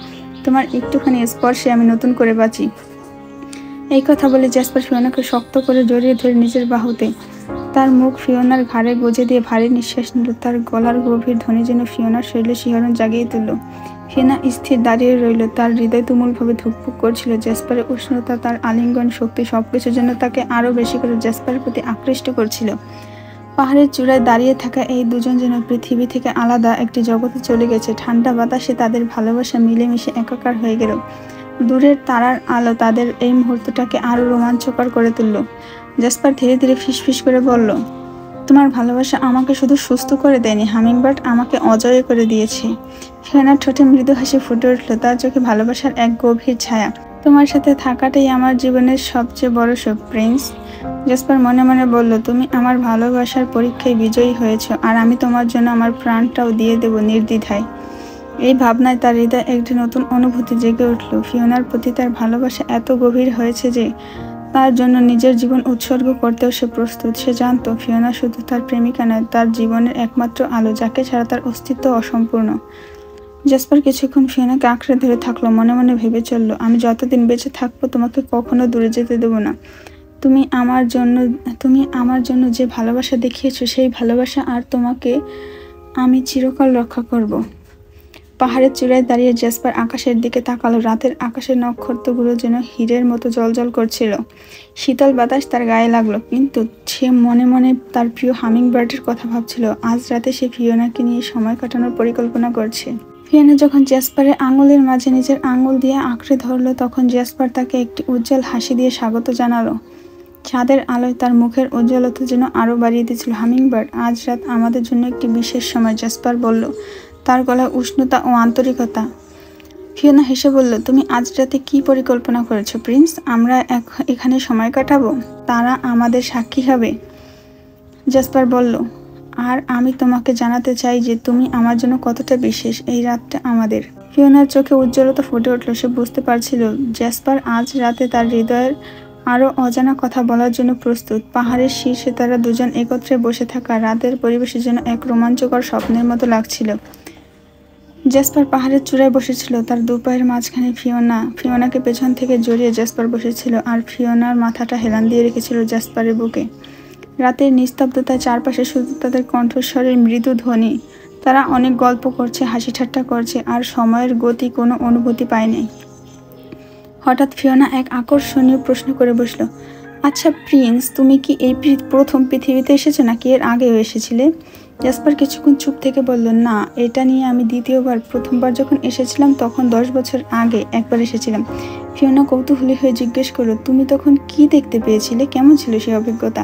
তোমার একটুখানি স্পর্শে আমি নতুন করে বাঁচি। এই কথা বলে জাসপার ফিওনাকে শক্ত করে জড়িয়ে ধরে নিজের বাহুতে। তার মুখ ফিওনার ঘাড়ে গুজে দিয়ে ভারী নিঃশ্বাস নিল। তার গলার গভীর ধ্বনি যেন ফিওনার শরীরে শিহরণ জাগিয়ে তুলল। ফিওনা স্থির দাঁড়িয়ে রইল। তার হৃদয় তুমুলভাবে ধুকপুক করছিল। জাসপারের উষ্ণতা, তার আলিঙ্গন শক্তি সবকিছু যেন তাকে আরো বেশি করে জাসপারের প্রতি আকৃষ্ট করছিল। পাহাড়ের চূড়ায় দাঁড়িয়ে থাকা এই দুজন যেন পৃথিবী থেকে আলাদা একটি জগতে চলে গেছে। ঠান্ডা বাতাসে তাদের ভালোবাসা মিলেমিশে একাকার হয়ে গেল। দূরের তারার আলো তাদের এই মুহূর্তটাকে আরো রোমাঞ্চকর করে তুলল। জাসপার ধীরে ধীরে ফিসফিস করে বলল, তোমার ভালোবাসা আমাকে শুধু সুস্থ করে দেয়নি হামিংবার্ড, আমাকে অজয় করে দিয়েছে। ফিওনার ঠোঁটে মৃদু হাসি ফুটে উঠল। তার চোখে ভালোবাসার এক গভীর ছায়া। তোমার সাথে থাকাটাই আমার জীবনের সবচেয়ে বড় সুখ প্রিন্স। জাসপার মনে মনে বলল, তুমি আমার ভালোবাসার পরীক্ষায় বিজয়ী হয়েছ, আর আমি তোমার জন্য আমার প্রাণটাও দিয়ে দেব নির্দ্বিধায়। এই ভাবনায় তার হৃদয়ে একটি নতুন অনুভূতি জেগে উঠল। ফিওনার প্রতি তার ভালোবাসা এত গভীর হয়েছে যে তার জন্য নিজের জীবন উৎসর্গ করতেও সে প্রস্তুত। সে জানত ফিওনা শুধু তার প্রেমিকা নয়, তার জীবনের একমাত্র আলো, যাকে ছাড়া তার অস্তিত্ব অসম্পূর্ণ। জাসপার কিছুক্ষণ ফিওনাকে আঁকড়ে ধরে থাকলো। মনে মনে ভেবে চলল, আমি যতদিন বেঁচে থাকবো তোমাকে কখনো দূরে যেতে দেব না। তুমি আমার জন্য যে ভালোবাসা দেখিয়েছো, সেই ভালোবাসা আর তোমাকে আমি চিরকাল রক্ষা করব। পাহাড়ের চূড়ায় দাঁড়িয়ে জাসপার আকাশের দিকে তাকালো। রাতের আকাশের নক্ষত্রগুলো যেন হীরের মতো জ্বলজ্বল করছিল। শীতল বাতাস তার গায়ে লাগলো, কিন্তু সে মনে মনে তার প্রিয় হামিংবার্ডের কথা ভাবছিল। আজ রাতে সে ফিওনাকে নিয়ে সময় কাটানোর পরিকল্পনা করছে। ফিওনা যখন জাসপারের আঙুলের মাঝে নিজের আঙুল দিয়ে আঁকড়ে ধরলো, তখন জাসপার তাকে একটি উজ্জ্বল হাসি দিয়ে স্বাগত জানালো। চাঁদের আলোয় তার মুখের উজ্জ্বলতা যেন আরো বাড়িয়ে দিয়েছিল। হামিংবার্ড, আজ রাত আমাদের জন্য একটি বিশেষ সময়, জাসপার বলল, তার গলায় উষ্ণতা ও আন্তরিকতা। ফিওনা হেসে বলল, তুমি আজ রাতে কি পরিকল্পনা করেছো প্রিন্স? আমরা এখানে সময় কাটাবো? তারা আমাদের সাক্ষী হবে? জাসপার বলল, আর আমি তোমাকে জানাতে চাই যে তুমি আমার জন্য কতটা বিশেষ। এই রাতটা আমাদের। ফিওনার চোখে উজ্জ্বলতা ফুটে উঠল। সে বুঝতে পারছিল জ্যাসপার আজ রাতে তার হৃদয়ের আরো অজানা কথা বলার জন্য প্রস্তুত। পাহাড়ের শীর্ষে তারা দুজন একত্রে বসে থাকা রাতের পরিবেশের জন্য এক রোমাঞ্চকর স্বপ্নের মতো লাগছিল। জ্যাসপার পাহাড়ের চূড়ায় বসেছিল, তার দুপায়ের মাঝখানে ফিওনাকে পেছন থেকে জড়িয়ে জ্যাসপার বসেছিল আর ফিওনার মাথাটা হেলান দিয়ে রেখেছিল জ্যাসপারের বুকে। রাতের নিস্তব্ধতায় চারপাশে শুধু তাদের কণ্ঠস্বরের মৃদু ধ্বনি। তারা অনেক গল্প করছে, হাসি ঠাট্টা করছে, আর সময়ের গতি কোনো অনুভূতি পায়নি। হঠাৎ ফিওনা এক আকর্ষণীয় প্রশ্ন করে বসল, আচ্ছা প্রিন্স, তুমি কি এই প্রথম পৃথিবীতে এসেছো নাকি এর আগেও এসেছিলে? জ্যাসপার কিছুক্ষণ চুপ থেকে বলল, না, এটা নিয়ে আমি দ্বিতীয়বার। প্রথমবার যখন এসেছিলাম তখন 10 বছর আগে একবার এসেছিলাম। ফিওনা কৌতূহলী হয়ে জিজ্ঞেস করলো, তুমি তখন কি দেখতে পেয়েছিলে? কেমন ছিল সেই অভিজ্ঞতা?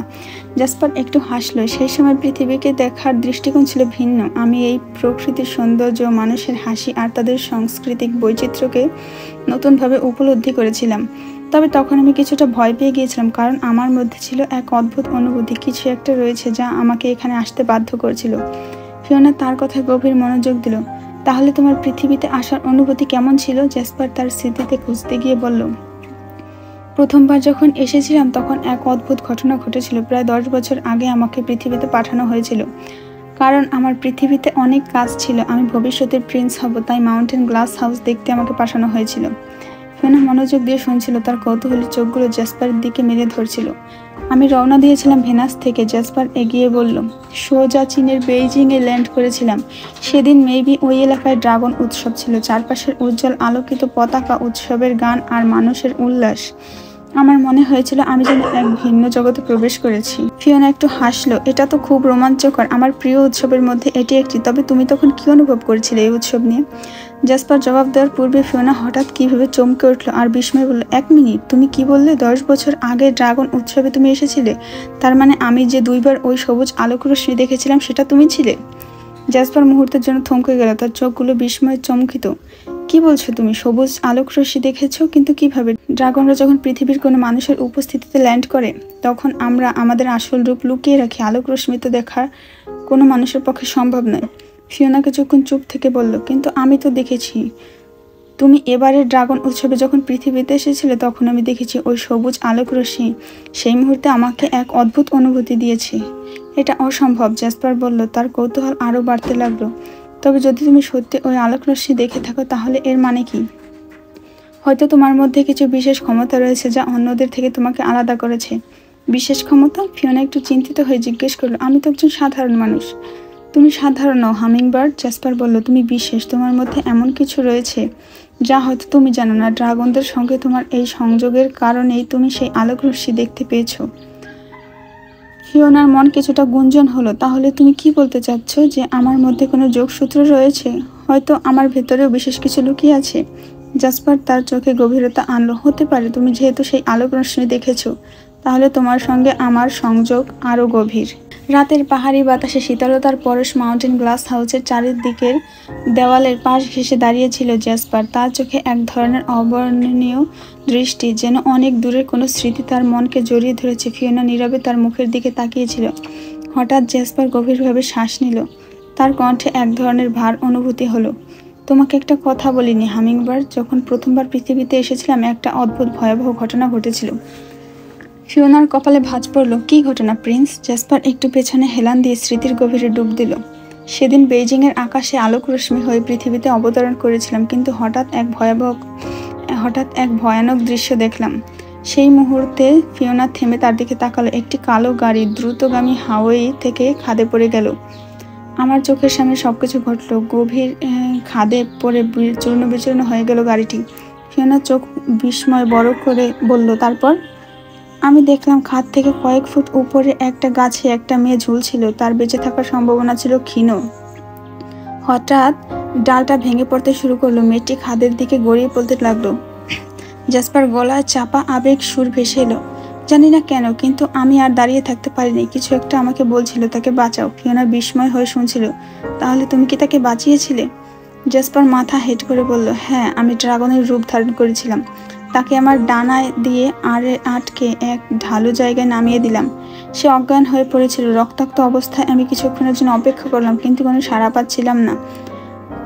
জ্যাসপার একটু হাসলো। সেই সময় পৃথিবীকে দেখার দৃষ্টিকোণ ছিল ভিন্ন। আমি এই প্রকৃতির সৌন্দর্য, মানুষের হাসি আর তাদের সাংস্কৃতিক বৈচিত্র্যকে নতুনভাবে উপলব্ধি করেছিলাম। তবে তখন আমি কিছুটা ভয় পেয়ে গিয়েছিলাম, কারণ আমার মধ্যে ছিল এক অদ্ভুত অনুভূতি, কিছু একটা রয়েছে যা আমাকে এখানে আসতে বাধ্য করেছিল। ফিওনা তার কথায় গভীর মনোযোগ দিল। তাহলে তোমার পৃথিবীতে আসার অনুভূতি কেমন ছিল? জ্যাসপার তার স্মৃতিতে খুঁজতে গিয়ে বলল, প্রথমবার যখন এসেছিলাম তখন এক অদ্ভুত ঘটনা ঘটেছিল। প্রায় 10 বছর আগে আমাকে পৃথিবীতে পাঠানো হয়েছিল, কারণ আমার পৃথিবীতে অনেক কাজ ছিল। আমি ভবিষ্যতের প্রিন্স হব, তাই মাউন্টেন গ্লাস হাউস দেখতে আমাকে পাঠানো হয়েছিল। ফিওনা মনোযোগ দিয়ে শুনছিল, তার কৌতূহলী চোখগুলো জ্যাসপারের দিকে মেলে ধরছিল। আমি রওনা দিয়েছিলাম ভেনাস থেকে। জ্যাসপার এগিয়ে বলল, সোজা চীনের বেইজিংয়ে ল্যান্ড করেছিলাম। সেদিন মেবি ওই এলাকায় ড্রাগন উৎসব ছিল। চারপাশের উজ্জ্বল আলোকিত পতাকা, উৎসবের গান আর মানুষের উল্লাস। আমার মনে হয়েছিল আমি যেন এক ভিন্ন জগতে প্রবেশ করেছি। ফিওনা একটু হাসলো। এটা তো খুব রোমাঞ্চকর। আমার প্রিয় উৎসবের মধ্যে এটি একটি। তবে তুমি তখন কি অনুভব করেছিলে এই উৎসব নিয়ে? জ্যাসপার জবাব দেওয়ার পূর্বে ফিওনা হঠাৎ কিভাবে চমকে উঠল আর বিস্ময় বলল, 1 মিনিট, তুমি কি বললে? 10 বছর আগে ড্রাগন উৎসবে তুমি এসেছিলে? তার মানে আমি যে 2বার ওই সবুজ আলোক রশ্মি দেখেছিলাম সেটা তুমি ছিলে? জ্যাসপার মুহূর্তের জন্য থমকে গেল, তার চোখগুলো বিস্ময়ে চমকিত। কি বলছো তুমি? সবুজ আলোক রশ্মি দেখেছো? কিন্তু কিভাবে? ড্রাগনরা যখন পৃথিবীর কোনো মানুষের উপস্থিতিতে ল্যান্ড করে তখন আমরা আমাদের আসল রূপ লুকিয়ে রাখি। আলোক রশ্মিতে দেখা কোনো মানুষের পক্ষে সম্ভব নয়। ফিওনা কিছুক্ষণ চুপ থেকে বলল, কিন্তু আমি তো দেখেছি। তুমি এবারের ড্রাগন উৎসবে যখন পৃথিবীতে এসেছিলে তখন আমি দেখেছি ওই সবুজ আলোক রশ্মি। সেই মুহূর্তে আমাকে এক অদ্ভুত অনুভূতি দিয়েছে। এটা অসম্ভব, জ্যাসপার বলল। তার কৌতূহল আরও বাড়তে লাগলো। তবে যদি তুমি সত্যি ওই আলোক রশ্মি দেখে থাকো তাহলে এর মানে কি? হয়তো তোমার মধ্যে কিছু বিশেষ ক্ষমতা রয়েছে যা অন্যদের থেকে তোমাকে আলাদা করেছে। বিশেষ ক্ষমতা? ফিওনা একটু চিন্তিত হয়ে জিজ্ঞেস করলো, আমি তো একজন সাধারণ মানুষ। তুমি সাধারণ নও হামিংবার্ড, জ্যাসপার বলল। তুমি বিশেষ। তোমার মধ্যে এমন কিছু রয়েছে যা হয়তো তুমি জানো না। ড্রাগনদের সঙ্গে তোমার এই সংযোগের কারণেই তুমি সেই আলোক রশ্মি দেখতে পেয়েছো। ফিওনার মন কিছুটা গুঞ্জন হলো। তাহলে তুমি কি বলতে চাচ্ছ, যে আমার মধ্যে কোনো যোগসূত্র রয়েছে? হয়তো আমার ভেতরেও বিশেষ কিছু লুকিয়ে আছে। জ্যাসপার তার চোখে গভীরতা আনলো। হতে পারে। তুমি যেহেতু সেই আলোক রশ্মি দেখেছো, তাহলে তোমার সঙ্গে আমার সংযোগ আরও গভীর। রাতের পাহাড়ি বাতাসে শীতলতার পরশ মাউন্টেন গ্লাস হাউসের চারিদিকের দেওয়ালের পাশ ঘেঁষে দাঁড়িয়েছিল জ্যাসপার। তার চোখে এক ধরনের অবর্ণনীয় দৃষ্টি, যেন অনেক দূরের কোনো স্মৃতি তার মনকে জড়িয়ে ধরেছে। ফিওনা নীরবে তার মুখের দিকে তাকিয়েছিল। হঠাৎ জ্যাসপার গভীরভাবে শ্বাস নিল। তার কণ্ঠে এক ধরনের ভার অনুভূতি হলো। তোমাকে একটা কথা বলিনি হামিংবার্ড। যখন প্রথমবার পৃথিবীতে এসেছিলাম একটা অদ্ভুত ভয়াবহ ঘটনা ঘটেছিল। ফিওনার কপালে ভাঁজ পড়ল। কি ঘটনা প্রিন্স? জ্যাসপার একটু পেছনে হেলান দিয়ে স্মৃতির গভীরে ডুব দিল। সেদিন বেইজিংয়ের আকাশে আলোক রশ্মি হয়ে পৃথিবীতে অবতরণ করেছিলাম, কিন্তু হঠাৎ এক ভয়ানক দৃশ্য দেখলাম। সেই মুহূর্তে ফিওনা থেমে তার দিকে তাকালো। একটি কালো গাড়ি দ্রুতগামী হাওয়ে থেকে খাদে পড়ে গেল। আমার চোখের সামনে সবকিছু ঘটলো। গভীর খাদে পড়ে চূর্ণ বিচূর্ণ হয়ে গেল গাড়িটি। ফিওনা চোখ বিস্ময় বড় করে বলল, তারপর? আমি দেখলাম খাদ থেকে কয়েক ফুট উপরে একটা গাছে একটা মেয়ে ঝুলছিল। তার বেঁচে থাকার সম্ভাবনা ছিল ক্ষীণ। হঠাৎ ডালটা ভেঙে পড়তে শুরু করলো। মেয়েটি খাদের দিকে গড়িয়ে পড়তে লাগলো। জ্যাসপার গলায় চাপা আবেগ সুর ভেসে এলো। জানি না কেন, কিন্তু আমি আর দাঁড়িয়ে থাকতে পারিনি। কিছু একটা আমাকে বলছিল, তাকে বাঁচাও। ফিওনা বিস্ময় হয়ে শুনছিল। তাহলে তুমি কি তাকে বাঁচিয়েছিলে? জ্যাসপার মাথা হেঁট করে বলল, হ্যাঁ, আমি ড্রাগনের রূপ ধারণ করেছিলাম। তাকে আমার ডানায় দিয়ে আটকে এক ঢালু জায়গায় নামিয়ে দিলাম। সে অজ্ঞান হয়ে পড়েছিল। রক্তাক্ত অবস্থায় আমি কিছুক্ষণের জন্য অপেক্ষা করলাম, কিন্তু কোনো সাড়া পাচ্ছিলাম না।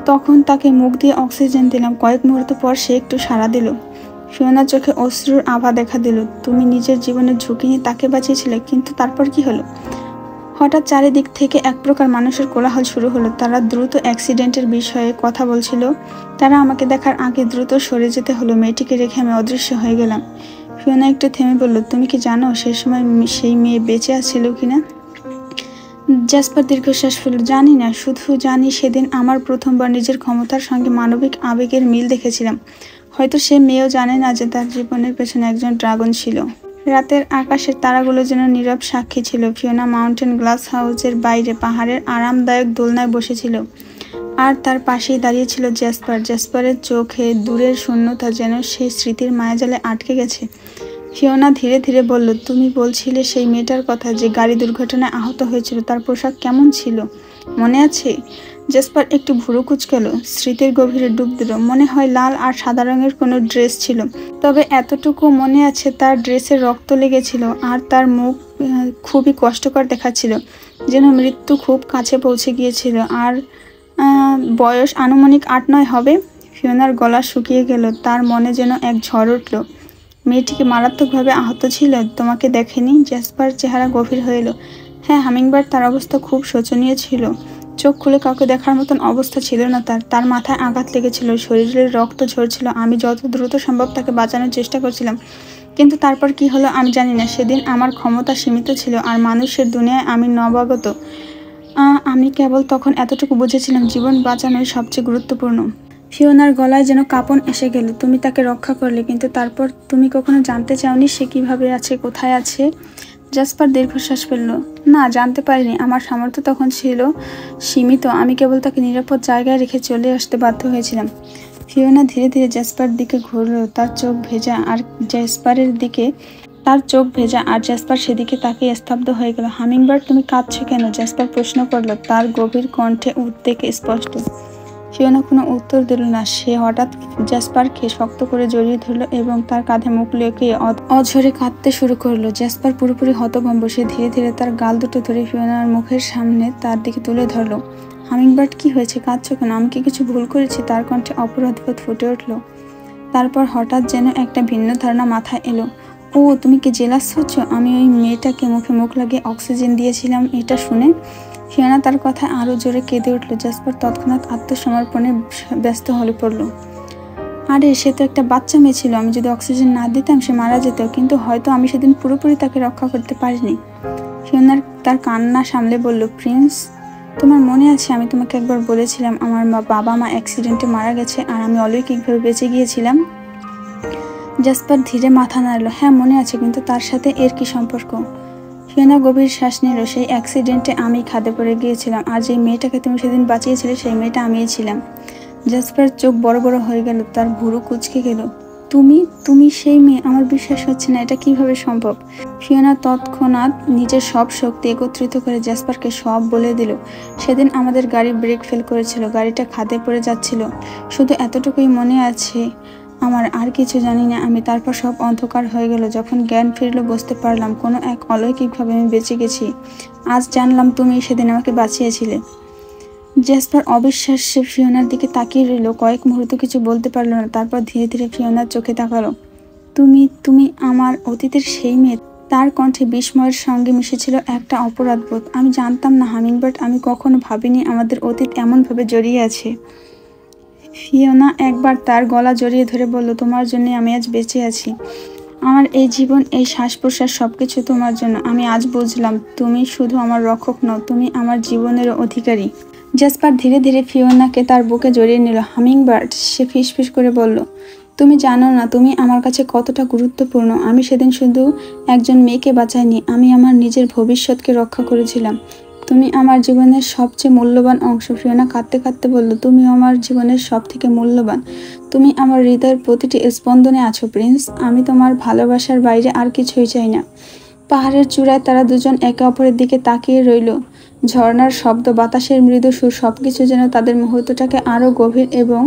তখন তাকে মুখ দিয়ে অক্সিজেন দিলাম। কয়েক মুহূর্ত পর সে একটু সাড়া দিল। ফিওনার চোখে অশ্রুর আভা দেখা দিল। তুমি নিজের জীবনের ঝুঁকি নিয়ে তাকে বাঁচিয়েছিলে, কিন্তু তারপর কি হলো? হঠাৎ চারিদিক থেকে এক প্রকার মানুষের কোলাহল শুরু হলো। তারা দ্রুত অ্যাক্সিডেন্টের বিষয়ে কথা বলছিল। তারা আমাকে দেখার আগে দ্রুত সরে যেতে হলো। মেয়েটিকে রেখে আমি অদৃশ্য হয়ে গেলাম। ফিওনা একটু থেমে বলল, তুমি কি জানো সে সময় সেই মেয়ে বেঁচে আছিল কিনা? জ্যাসপার দীর্ঘশ্বাস ফেলল। জানি না, শুধু জানি সেদিন আমার প্রথমবার নিজের ক্ষমতার সঙ্গে মানবিক আবেগের মিল দেখেছিলাম। হয়তো সে মেয়েও জানে না যে তার জীবনের পেছনে একজন ড্রাগন ছিল। রাতের আকাশের তারাগুলো যেন নীরব সাক্ষী ছিল। ফিওনা মাউন্টেন গ্লাস হাউসের বাইরে পাহাড়ের আরামদায়ক দোলনায় বসেছিল, আর তার পাশেই দাঁড়িয়ে ছিল জ্যাসপার। জ্যাসপারের চোখে দূরের শূন্যতা যেন সেই স্মৃতির মায়াজালে আটকে গেছে। ফিওনা ধীরে ধীরে বলল, তুমি বলছিলে সেই মেয়েটার কথা যে গাড়ি দুর্ঘটনায় আহত হয়েছিল, তার পোশাক কেমন ছিল মনে আছে? জ্যাসপার একটু ভুরু কুঁচকালো, স্মৃতির গভীরে ডুব দিল। মনে হয় লাল আর সাদা রঙের কোনো ড্রেস ছিল। তবে এতটুকু মনে আছে, তার ড্রেসে রক্ত লেগেছিল আর তার মুখ খুবই কষ্টকর দেখাচ্ছিল, যেন মৃত্যু খুব কাছে পৌঁছে গিয়েছিল। আর বয়স আনুমানিক 8-9 হবে। ফিওনার গলা শুকিয়ে গেল। তার মনে যেন এক ঝড় উঠল। মেয়েটিকে মারাত্মকভাবে আহত ছিল? তোমাকে দেখেনি? জ্যাসপার চেহারা গভীর হয়ে এলো। হ্যাঁ, হামিংবার্ড, তার অবস্থা খুব শোচনীয় ছিল। চোখ খুলে কাউকে দেখার মতন অবস্থা ছিল না তার। তার মাথায় আঘাত লেগেছিল, শরীরের রক্ত ঝরছিল। আমি যত দ্রুত সম্ভব তাকে বাঁচানোর চেষ্টা করছিলাম, কিন্তু তারপর কি হলো আমি জানি না। সেদিন আমার ক্ষমতা সীমিত ছিল, আর মানুষের দুনিয়ায় আমি নবাগত। আমি কেবল তখন এতটুকু বুঝেছিলাম, জীবন বাঁচানোই সবচেয়ে গুরুত্বপূর্ণ। ফিওনার গলায় যেন কাঁপন এসে গেল। তুমি তাকে রক্ষা করলে, কিন্তু তারপর তুমি কখনো জানতে চাওনি সে কিভাবে আছে, কোথায় আছে? জ্যাসপার দীর্ঘশ্বাস ফেলল। না, জানতে পারিনি। আমার সামর্থ্য তখন ছিল সীমিত। আমি কেবল তাকে নিরাপদ জায়গায় রেখে চলে আসতে বাধ্য হয়েছিলাম। ফিওনা ধীরে ধীরে জ্যাসপার দিকে ঘুরল। তার চোখ ভেজা, আর জ্যাসপার সেদিকে তাকিয়ে স্তব্ধ হয়ে গেল। হামিংবার্ড, তুমি কাঁদছো কেন? জ্যাসপার প্রশ্ন করল, তার গভীর কণ্ঠে উদ্বেগ স্পষ্ট। ফিওনা কোনো উত্তর দিল না। সে হঠাৎ জ্যাসপারকে শক্ত করে জড়িয়ে ধরল এবং তার কাঁধে মুখ লুকিয়ে অঝরে কাঁদতে শুরু করলো। জ্যাসপার পুরোপুরি হতভম্ব। সে ধীরে ধীরে তার গাল দুটো ধরে ফিওনার মুখের সামনে তার দিকে তুলে ধরল। হামিংবার্ড, কি হয়েছে? কাঁদছো কেন? আমি কি কিছু ভুল করেছি? তার কণ্ঠে অপরাধবোধ ফুটে উঠল। তারপর হঠাৎ যেন একটা ভিন্ন ধারণা মাথায় এলো। ও, তুমি কি জেলাস হচ্ছ? আমি ওই মেয়েটাকে মুখে মুখ লাগিয়ে অক্সিজেন দিয়েছিলাম এটা শুনে? ফিওনা তার কথা আরো জোরে কেঁদে উঠল। জ্যাসপার তৎক্ষণাৎ আত্মসমর্পণে ব্যস্ত হয়ে পড়ল। আরে, সে তো একটা বাচ্চা মেয়ে ছিল। আমি যদি অক্সিজেন না দিতাম সে মারা যেত, কিন্তু হয়তো আমি সেদিন পুরোপুরি তাকে রক্ষা করতে পারিনি। ফিওনার তার কান্না সামলে বলল, প্রিন্স, তোমার মনে আছে আমি তোমাকে একবার বলেছিলাম আমার বাবা মা অ্যাক্সিডেন্টে মারা গেছে আর আমি অলৌকিকভাবে বেঁচে গিয়েছিলাম? জ্যাসপার ধীরে মাথা নাড়ল। হ্যাঁ, মনে আছে, কিন্তু তার সাথে এর কি সম্পর্ক? ফিওনা গভীর শ্বাস নিল। সেই অ্যাক্সিডেন্টে আমি খাদে পড়ে গিয়েছিলাম, আর যে মেয়েটাকে তুমি সেদিন বাঁচিয়েছিলে সেই মেয়েটা আমিই ছিলাম। জ্যাসপার চোখ বড় বড় হয়ে গেল, তার ভুরু কুঁচকে গেল। তুমি সেই মেয়ে? আমার বিশ্বাস হচ্ছে না, এটা কিভাবে সম্ভব? ফিওনা তৎক্ষণাৎ নিজের সব শক্তি একত্রিত করে জ্যাসপারকে সব বলে দিল। সেদিন আমাদের গাড়ি ব্রেক ফেল করেছিল, গাড়িটা খাদে পড়ে যাচ্ছিল, শুধু এতটুকুই মনে আছে আমার, আর কিছু জানি না আমি। তারপর সব অন্ধকার হয়ে গেল। যখন জ্ঞান ফিরল বুঝতে পারলাম কোনো এক অলৌকিকভাবে আমি বেঁচে গেছি। আজ জানলাম তুমি সেদিন আমাকে বাঁচিয়েছিলে। জ্যাসপার অবিশ্বাস্যে ফিওনার দিকে তাকিয়ে রইল। কয়েক মুহূর্ত কিছু বলতে পারল না। তারপর ধীরে ধীরে ফিওনার চোখে তাকালো। তুমি আমার অতীতের সেই মেয়ে? তার কণ্ঠে বিস্ময়ের সঙ্গে মিশেছিল একটা অপরাধবোধ। আমি জানতাম না হামিংবার্ড, আমি কখনো ভাবিনি আমাদের অতীত এমনভাবে জড়িয়ে আছে। ফিওনা একবার তার গলা জড়িয়ে ধরে বলল, তোমার জন্য আমি আজ বেঁচে আছি। আমার এই জীবন, এই শ্বাস প্রশ্বাস সবকিছু তোমার জন্য। আমি আজ বুঝলাম তুমি শুধু আমার রক্ষক নও, তুমি আমার জীবনের অধিকারী। জ্যাসপার ধীরে ধীরে ফিওনাকে তার বুকে জড়িয়ে নিল। হামিংবার্ড, সে ফিসফিস করে বলল, তুমি জানো না তুমি আমার কাছে কতটা গুরুত্বপূর্ণ। আমি সেদিন শুধু একজন মেয়েকে বাঁচাইনি, আমি আমার নিজের ভবিষ্যৎকে রক্ষা করেছিলাম। তুমি আমার জীবনের সবচেয়ে মূল্যবান অংশ। ফিওনা কাঁদতে কাঁদতে বলল, তুমি আমার জীবনের সব থেকে মূল্যবান। তুমি আমার হৃদয়ের প্রতিটি স্পন্দনে আছো প্রিন্স। আমি তোমার ভালোবাসার বাইরে আর কিছুই চাই না। পাহাড়ের চূড়ায় তারা দুজন একে অপরের দিকে তাকিয়ে রইল। ঝর্ণার শব্দ, বাতাসের মৃদু সুর, সবকিছু যেন তাদের মুহূর্তটাকে আরো গভীর এবং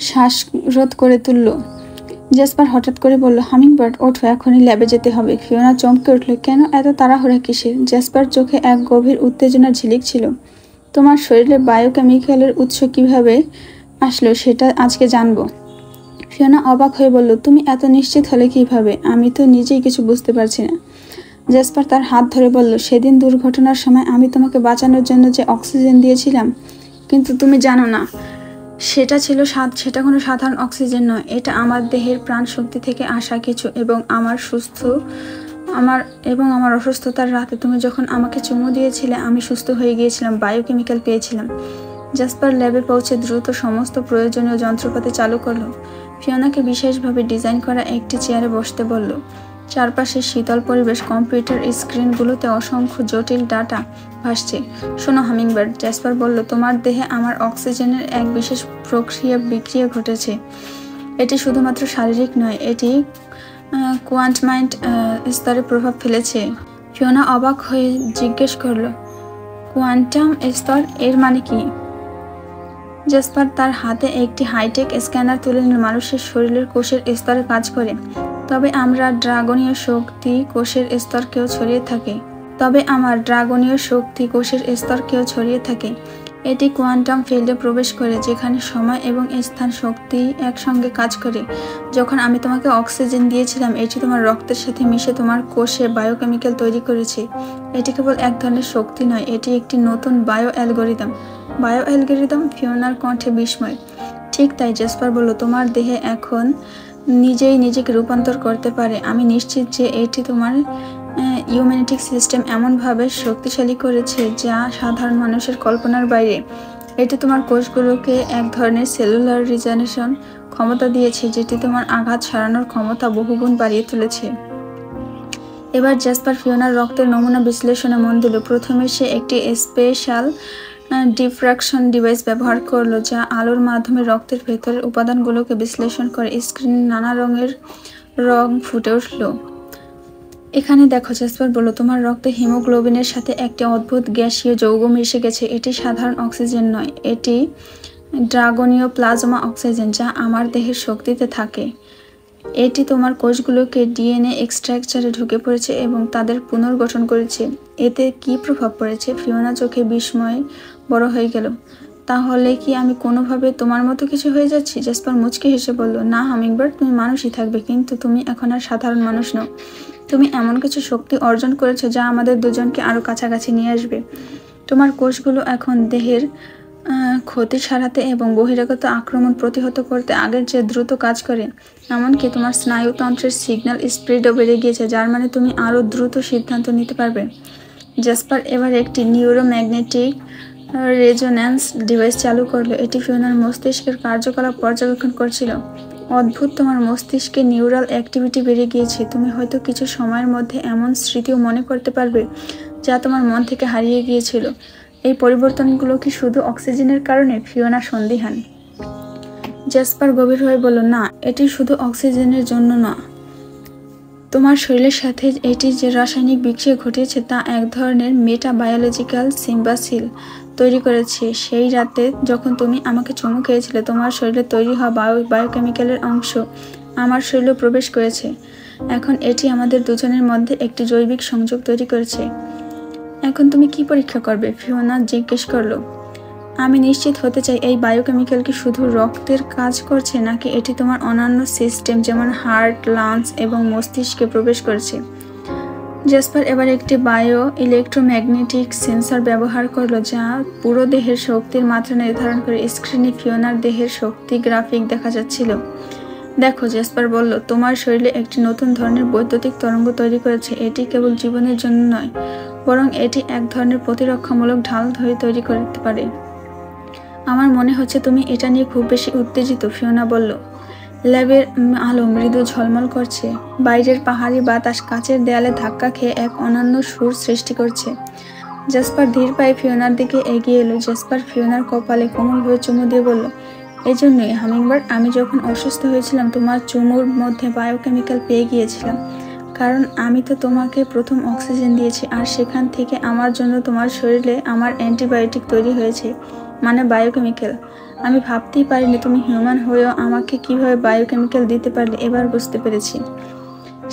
শ্বাসরোধ করে তুলল। জেসপার হঠাৎ করে বলল, হামিংবার্ড ওঠো, এখনই ল্যাবে যেতে হবে। ফিওনা চমকে উঠল, কেন এত তাড়াহুড়া কিসের? জেসপার চোখে এক গভীর উত্তেজনার ঝিলিক ছিল। তোমার শরীরে বায়োকেমিক্যালের উৎস কিভাবে আসলো সেটা আজকে জানবো। ফিওনা অবাক হয়ে বলল, তুমি এত নিশ্চিত হলে কিভাবে? আমি তো নিজেই কিছু বুঝতে পারছি না। জেসপার তার হাত ধরে বলল, সেদিন দুর্ঘটনার সময় আমি তোমাকে বাঁচানোর জন্য যে অক্সিজেন দিয়েছিলাম, কিন্তু তুমি জানো না সেটা কোনো সাধারণ অক্সিজেন নয়। এটা আমার দেহের প্রাণ শক্তি থেকে আসা কিছু, এবং আমার অসুস্থতার রাতে তুমি যখন আমাকে চুমু দিয়েছিলে আমি সুস্থ হয়ে গিয়েছিলাম, বায়োকেমিক্যাল পেয়েছিলাম। জেসপার ল্যাবে পৌঁছে দ্রুত সমস্ত প্রয়োজনীয় যন্ত্রপাতি চালু করলো। ফিওনাকে বিশেষভাবে ডিজাইন করা একটি চেয়ারে বসতে বলল। চারপাশে শীতল পরিবেশ, কম্পিউটার স্ক্রিনগুলোতে অসংখ্য জটিল ডাটা ভাসছে। শোনো হামিংবার্ড, জেসপার বলল, তোমার দেহে আমার অক্সিজেনের এক বিশেষ বিক্রিয়া ঘটেছে। এটি শুধুমাত্র শারীরিক নয়, এটি কোয়ান্টাম স্তরে প্রভাব ফেলেছে। ফিওনা অবাক হয়ে জিজ্ঞেস করল, কোয়ান্টাম স্তর এর মানে কি? জেসপার তার হাতে একটি হাইটেক স্ক্যানার তুলে নিল। মানুষের শরীরের কোষের স্তরে কাজ করে, তবে আমার ড্রাগনীয় শক্তি কোষের ছড়িয়ে থাকে। এটি কোয়ান্টাম ফিল্ডে প্রবেশ করে, যেখানে সময় এবং স্থান শক্তি একসঙ্গে কাজ করে। যখন আমি তোমাকে অক্সিজেন দিয়েছিলাম, এটি তোমার রক্তের সাথে মিশে তোমার কোষে বায়োকেমিক্যাল তৈরি করেছে। এটি কেবল এক ধরনের শক্তি নয়, এটি একটি নতুন বায়ো অ্যালগরিদম। ফিওনার কণ্ঠে বিস্ময়। ঠিক তাই, জেসপার বলল, তোমার দেহে এখন নিজেই নিজেকে রূপান্তর করতে পারে। আমি নিশ্চিত যে এটি তোমার ইমিউনিটিক সিস্টেম এমনভাবে শক্তিশালী করেছে যা সাধারণ মানুষের কল্পনার বাইরে। এটি তোমার কোষগুলোকে এক ধরনের সেলুলার রিজেনারেশন ক্ষমতা দিয়েছে, যেটি তোমার আঘাত সারানোর ক্ষমতা বহুগুণ বাড়িয়ে তুলেছে। এবার জেসপার ফিওনার রক্তের নমুনা বিশ্লেষণে মন দিল। প্রথমে সে একটি স্পেশাল ডিফ্রাকশন ডিভাইস ব্যবহার করলো, যা আলোর মাধ্যমে রক্তের ভেতরের উপাদানগুলোকে বিশ্লেষণ করে। স্ক্রিনে নানা রঙের রং ফুটে উঠল। এখানে দেখো, জেসপার বলল, তোমার রক্তে হিমোগ্লোবিনের সাথে একটি অদ্ভুত গ্যাসীয় যৌগ মিশে গেছে। এটি সাধারণ অক্সিজেন নয়, এটি ড্রাগনীয় প্লাজমা অক্সিজেন, যা আমার দেহের শক্তিতে থাকে। এটি তোমার কোষগুলোকে ডিএনএ স্ট্রাকচারে ঢুকে পড়েছে এবং তাদের পুনর্গঠন করেছে। এতে কি প্রভাব পড়েছে? ফিওনা চোখে বিস্ময় বড় হয়ে গেল। তাহলে কি আমি কোনোভাবে তোমার মতো কিছু হয়ে যাচ্ছি? জেসপার মুচকি হেসে বলল, না হামিংবার্ড, তুমি মানুষই থাকবে, কিন্তু তুমি এখন আর সাধারণ মানুষ নও। তুমি এমন কিছু শক্তি অর্জন করেছো যা আমাদের দুজনকে আরো কাছাকাছি নিয়ে আসবে। তোমার কোষগুলো এখন দেহের ক্ষতি সারাতে এবং বহিরাগত আক্রমণ প্রতিহত করতে আগের চেয়ে দ্রুত কাজ করে। এমনকি তোমার স্নায়ুতন্ত্রের সিগন্যাল স্পিডও বেড়ে গিয়েছে, যার মানে তুমি আরও দ্রুত সিদ্ধান্ত নিতে পারবে। জেসপার এবার একটি নিউরোম্যাগনেটিক রেজোন্যান্স ডিভাইস চালু করলো। এটি ফিওনার মস্তিষ্কের কার্যকলাপ পর্যবেক্ষণ করছিল। অদ্ভুত, তোমার মস্তিষ্কে নিউরাল অ্যাক্টিভিটি বেড়ে গিয়েছে। তুমি হয়তো কিছু সময়ের মধ্যে এমন স্মৃতিও মনে করতে পারবে যা তোমার মন থেকে হারিয়ে গিয়েছিল। এই পরিবর্তনগুলো কি শুধু অক্সিজেনের কারণে? ফিওনা সন্দিহান। জেসপার গভীর হয়ে বলল, না, এটি শুধু অক্সিজেনের জন্য না। তোমার শরীরের সাথে এটি যে রাসায়নিক বিক্রিয়া ঘটিয়েছে তা এক ধরনের মেটাবায়োলজিক্যাল সিম্বাসিল তৈরি করেছে। সেই রাতে যখন তুমি আমাকে চুমু খেয়েছিলে, তোমার শরীরে তৈরি হওয়া বায়োকেমিক্যালের অংশ আমার শরীরে প্রবেশ করেছে। এখন এটি আমাদের দুজনের মধ্যে একটি জৈবিক সংযোগ তৈরি করেছে। এখন তুমি কি পরীক্ষা করবে? ফিওনা জিজ্ঞেস করলো। আমি নিশ্চিত হতে চাই এই বায়োকেমিক্যাল কি শুধু রক্তের কাজ করছে, নাকি এটি তোমার অন্যান্য সিস্টেম যেমন হার্ট, লাংস এবং মস্তিষ্কে প্রবেশ করছে। জেসপার এবার একটি বায়ো ইলেকট্রোম্যাগনেটিক সেন্সর ব্যবহার করলো, যা পুরো দেহের শক্তির মাত্রা নির্ধারণ করে। স্ক্রিনে ফিওনার দেহের শক্তি গ্রাফিক দেখা যাচ্ছিল। দেখো, জেসপার বলল, তোমার শরীরে একটি নতুন ধরনের বৈদ্যুতিক তরঙ্গ তৈরি করেছে। এটি কেবল জীবনের জন্য নয়, বরং এটি এক ধরনের প্রতিরক্ষামূলক ঢাল তৈরি করতে পারে। আমার মনে হচ্ছে তুমি এটা নিয়ে খুব বেশি উত্তেজিত, ফিওনা বলল। ল্যাবের আলো মৃদু ঝলমল করছে। বাইরের পাহাড়ি বাতাস কাচের দেয়ালে ধাক্কা খেয়ে এক অনন্য সুর সৃষ্টি করছে। জেসপার ধীর পায়ে ফিওনার দিকে এগিয়ে এলো। জেসপার ফিওনার কপালে কোমলভাবে চুমু দিয়ে বলল, এই জন্যই হামিংবার্ড, আমি যখন অসুস্থ হয়েছিলাম তোমার চুমুর মধ্যে বায়োকেমিক্যাল পেয়ে গিয়েছিলাম, কারণ আমি তো তোমাকে প্রথম অক্সিজেন দিয়েছি, আর সেখান থেকে আমার জন্য তোমার শরীরে আমার অ্যান্টিবায়োটিক তৈরি হয়েছে, মানে বায়োকেমিক্যাল। আমি ভাবতেই পারিনি তুমি হিউম্যান হয়েও আমাকে কিভাবে বায়োকেমিক্যাল দিতে পারলে, এবার বুঝতে পেরেছি।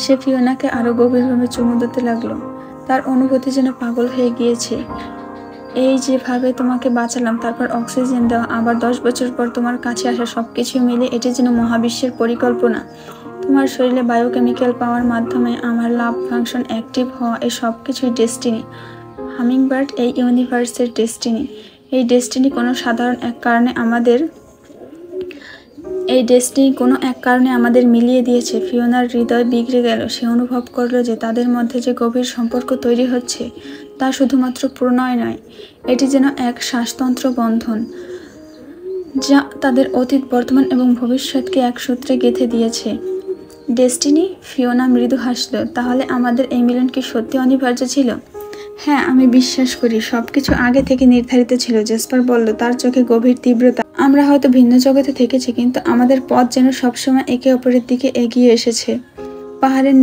সে ফিওনাকে আরো গভীরভাবে চুমু দিতে লাগলো। তার অনুভূতি যেন পাগল হয়ে গিয়েছে। এই যেভাবে তোমাকে বাঁচালাম, তারপর অক্সিজেন দেওয়া, আবার 10 বছর পর তোমার কাছে আসা, সবকিছু মিলে এটি যেন মহাবিশ্বের পরিকল্পনা। তোমার শরীরে বায়োকেমিক্যাল পাওয়ার মাধ্যমে আমার লাভ ফাংশন অ্যাক্টিভ হওয়া, এই সব কিছুই ডেস্টিনি। হামিংবার্ড এই ইউনিভার্সের ডেস্টিনি। এই ডেস্টিনি কোনো এক কারণে আমাদের মিলিয়ে দিয়েছে। ফিওনার হৃদয় বিগড়ে গেল। সে অনুভব করলো যে তাদের মধ্যে যে গভীর সম্পর্ক তৈরি হচ্ছে তা শুধুমাত্র প্রণয় নয়, এটি যেন এক শ্বাসতন্ত্র বন্ধন, যা তাদের অতীত, বর্তমান এবং ভবিষ্যৎকে এক সূত্রে গেঁথে দিয়েছে। ডেস্টিনি? ফিওনা মৃদু হাসল। তাহলে আমাদের এই মিলন কি সত্যি অনিবার্য ছিল? হ্যাঁ, আমি বিশ্বাস করি সবকিছু আগে থেকে নির্ধারিত ছিল, জেসপার বলল, তার চোখে গভীর তীব্রতা। আমরা হয়তো ভিন্ন জগতে থেকেছি, কিন্তু আমাদের পথ যেন সবসময় একে অপরের দিকে এগিয়ে এসেছে। পাহাড়ের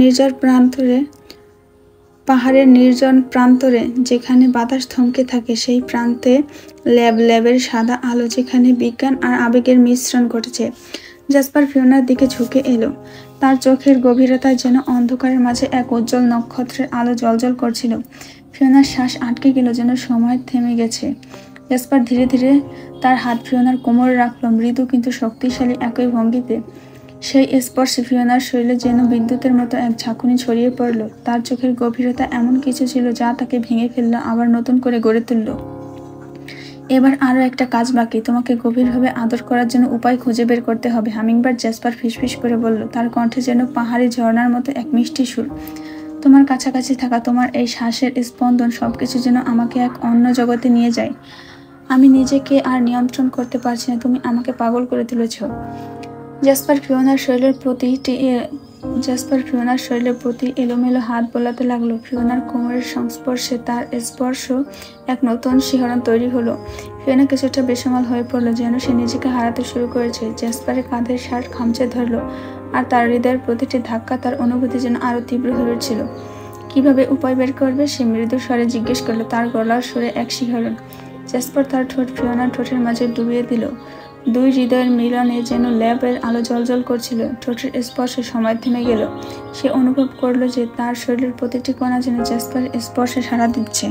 নির্জন প্রান্তরে যেখানে বাতাস থমকে থাকে, সেই প্রান্তে ল্যাবের সাদা আলো, যেখানে বিজ্ঞান আর আবেগের মিশ্রণ ঘটেছে। জেসপার ফিওনার দিকে ঝুঁকে এলো। তার চোখের গভীরতায় যেন অন্ধকারের মাঝে এক উজ্জ্বল নক্ষত্রের আলো জ্বলজ্বল করছিল। ফিওনার শ্বাস আটকে গেল, যেন সময় থেমে গেছে। জেসপার ধীরে ধীরে তার হাত ফিওনার কোমরে রাখল, মৃদু কিন্তু শক্তিশালী একই ভঙ্গিতে। সেই স্পর্শে ফিওনার শরীরে যেন বিদ্যুতের মতো এক ঝাঁকুনি ছড়িয়ে পড়ল। তার চোখের গভীরতা এমন কিছু ছিল যা তাকে ভেঙে ফেলল, আবার নতুন করে গড়ে তুলল। এবার আরও একটা কাজ বাকি, তোমাকে গভীরভাবে আদর করার জন্য উপায় খুঁজে বের করতে হবে। হামিংবার্ড জেসপার ফিসফিস করে বলল, তার কণ্ঠে যেন পাহাড়ি ঝর্ণার মতো এক মিষ্টি সুর। তোমার কাছাকাছি থাকা, তোমার এই শ্বাসের স্পন্দন, সবকিছু যেন আমাকে এক অন্য জগতে নিয়ে যায়। আমি নিজেকে আর নিয়ন্ত্রণ করতে পারছি না, তুমি আমাকে পাগল করে তুলেছ। জেসপার ফিওনার শরীরের প্রতি এলোমেলো হাত বোলাতে লাগলো। ফিওনার কোমরের সংস্পর্শে তার স্পর্শ এক নতুন শিহরণ তৈরি হলো। ফিওনা কিছুটা বেসামাল হয়ে পড়লো, যেন সে নিজেকে হারাতে শুরু করেছে। জেসপারের কাঁধের শার্ট খামচে ধরলো, আর তার হৃদয়ের প্রতিটি ধাক্কা তার অনুভূতি যেন আরো তীব্র হয়ে উঠছিল। কিভাবে উপায় বের করবে? সে মৃদু স্বরে জিজ্ঞেস করলো, তার গলার সুরে এক শিহরণ। জেসপার তার ঠোঁট ফিওনার ঠোঁটের মাঝে ডুবিয়ে দিল। দুই হৃদয়ের মিলনে যেন ল্যাবের আলো জ্বলজ্বল করছিল। ঠোঁটের স্পর্শে সময় থেমে গেল। সে অনুভব করলো যে তার শরীরের প্রতিটি কণা যেন জেসপারের স্পর্শে সাড়া দিচ্ছে।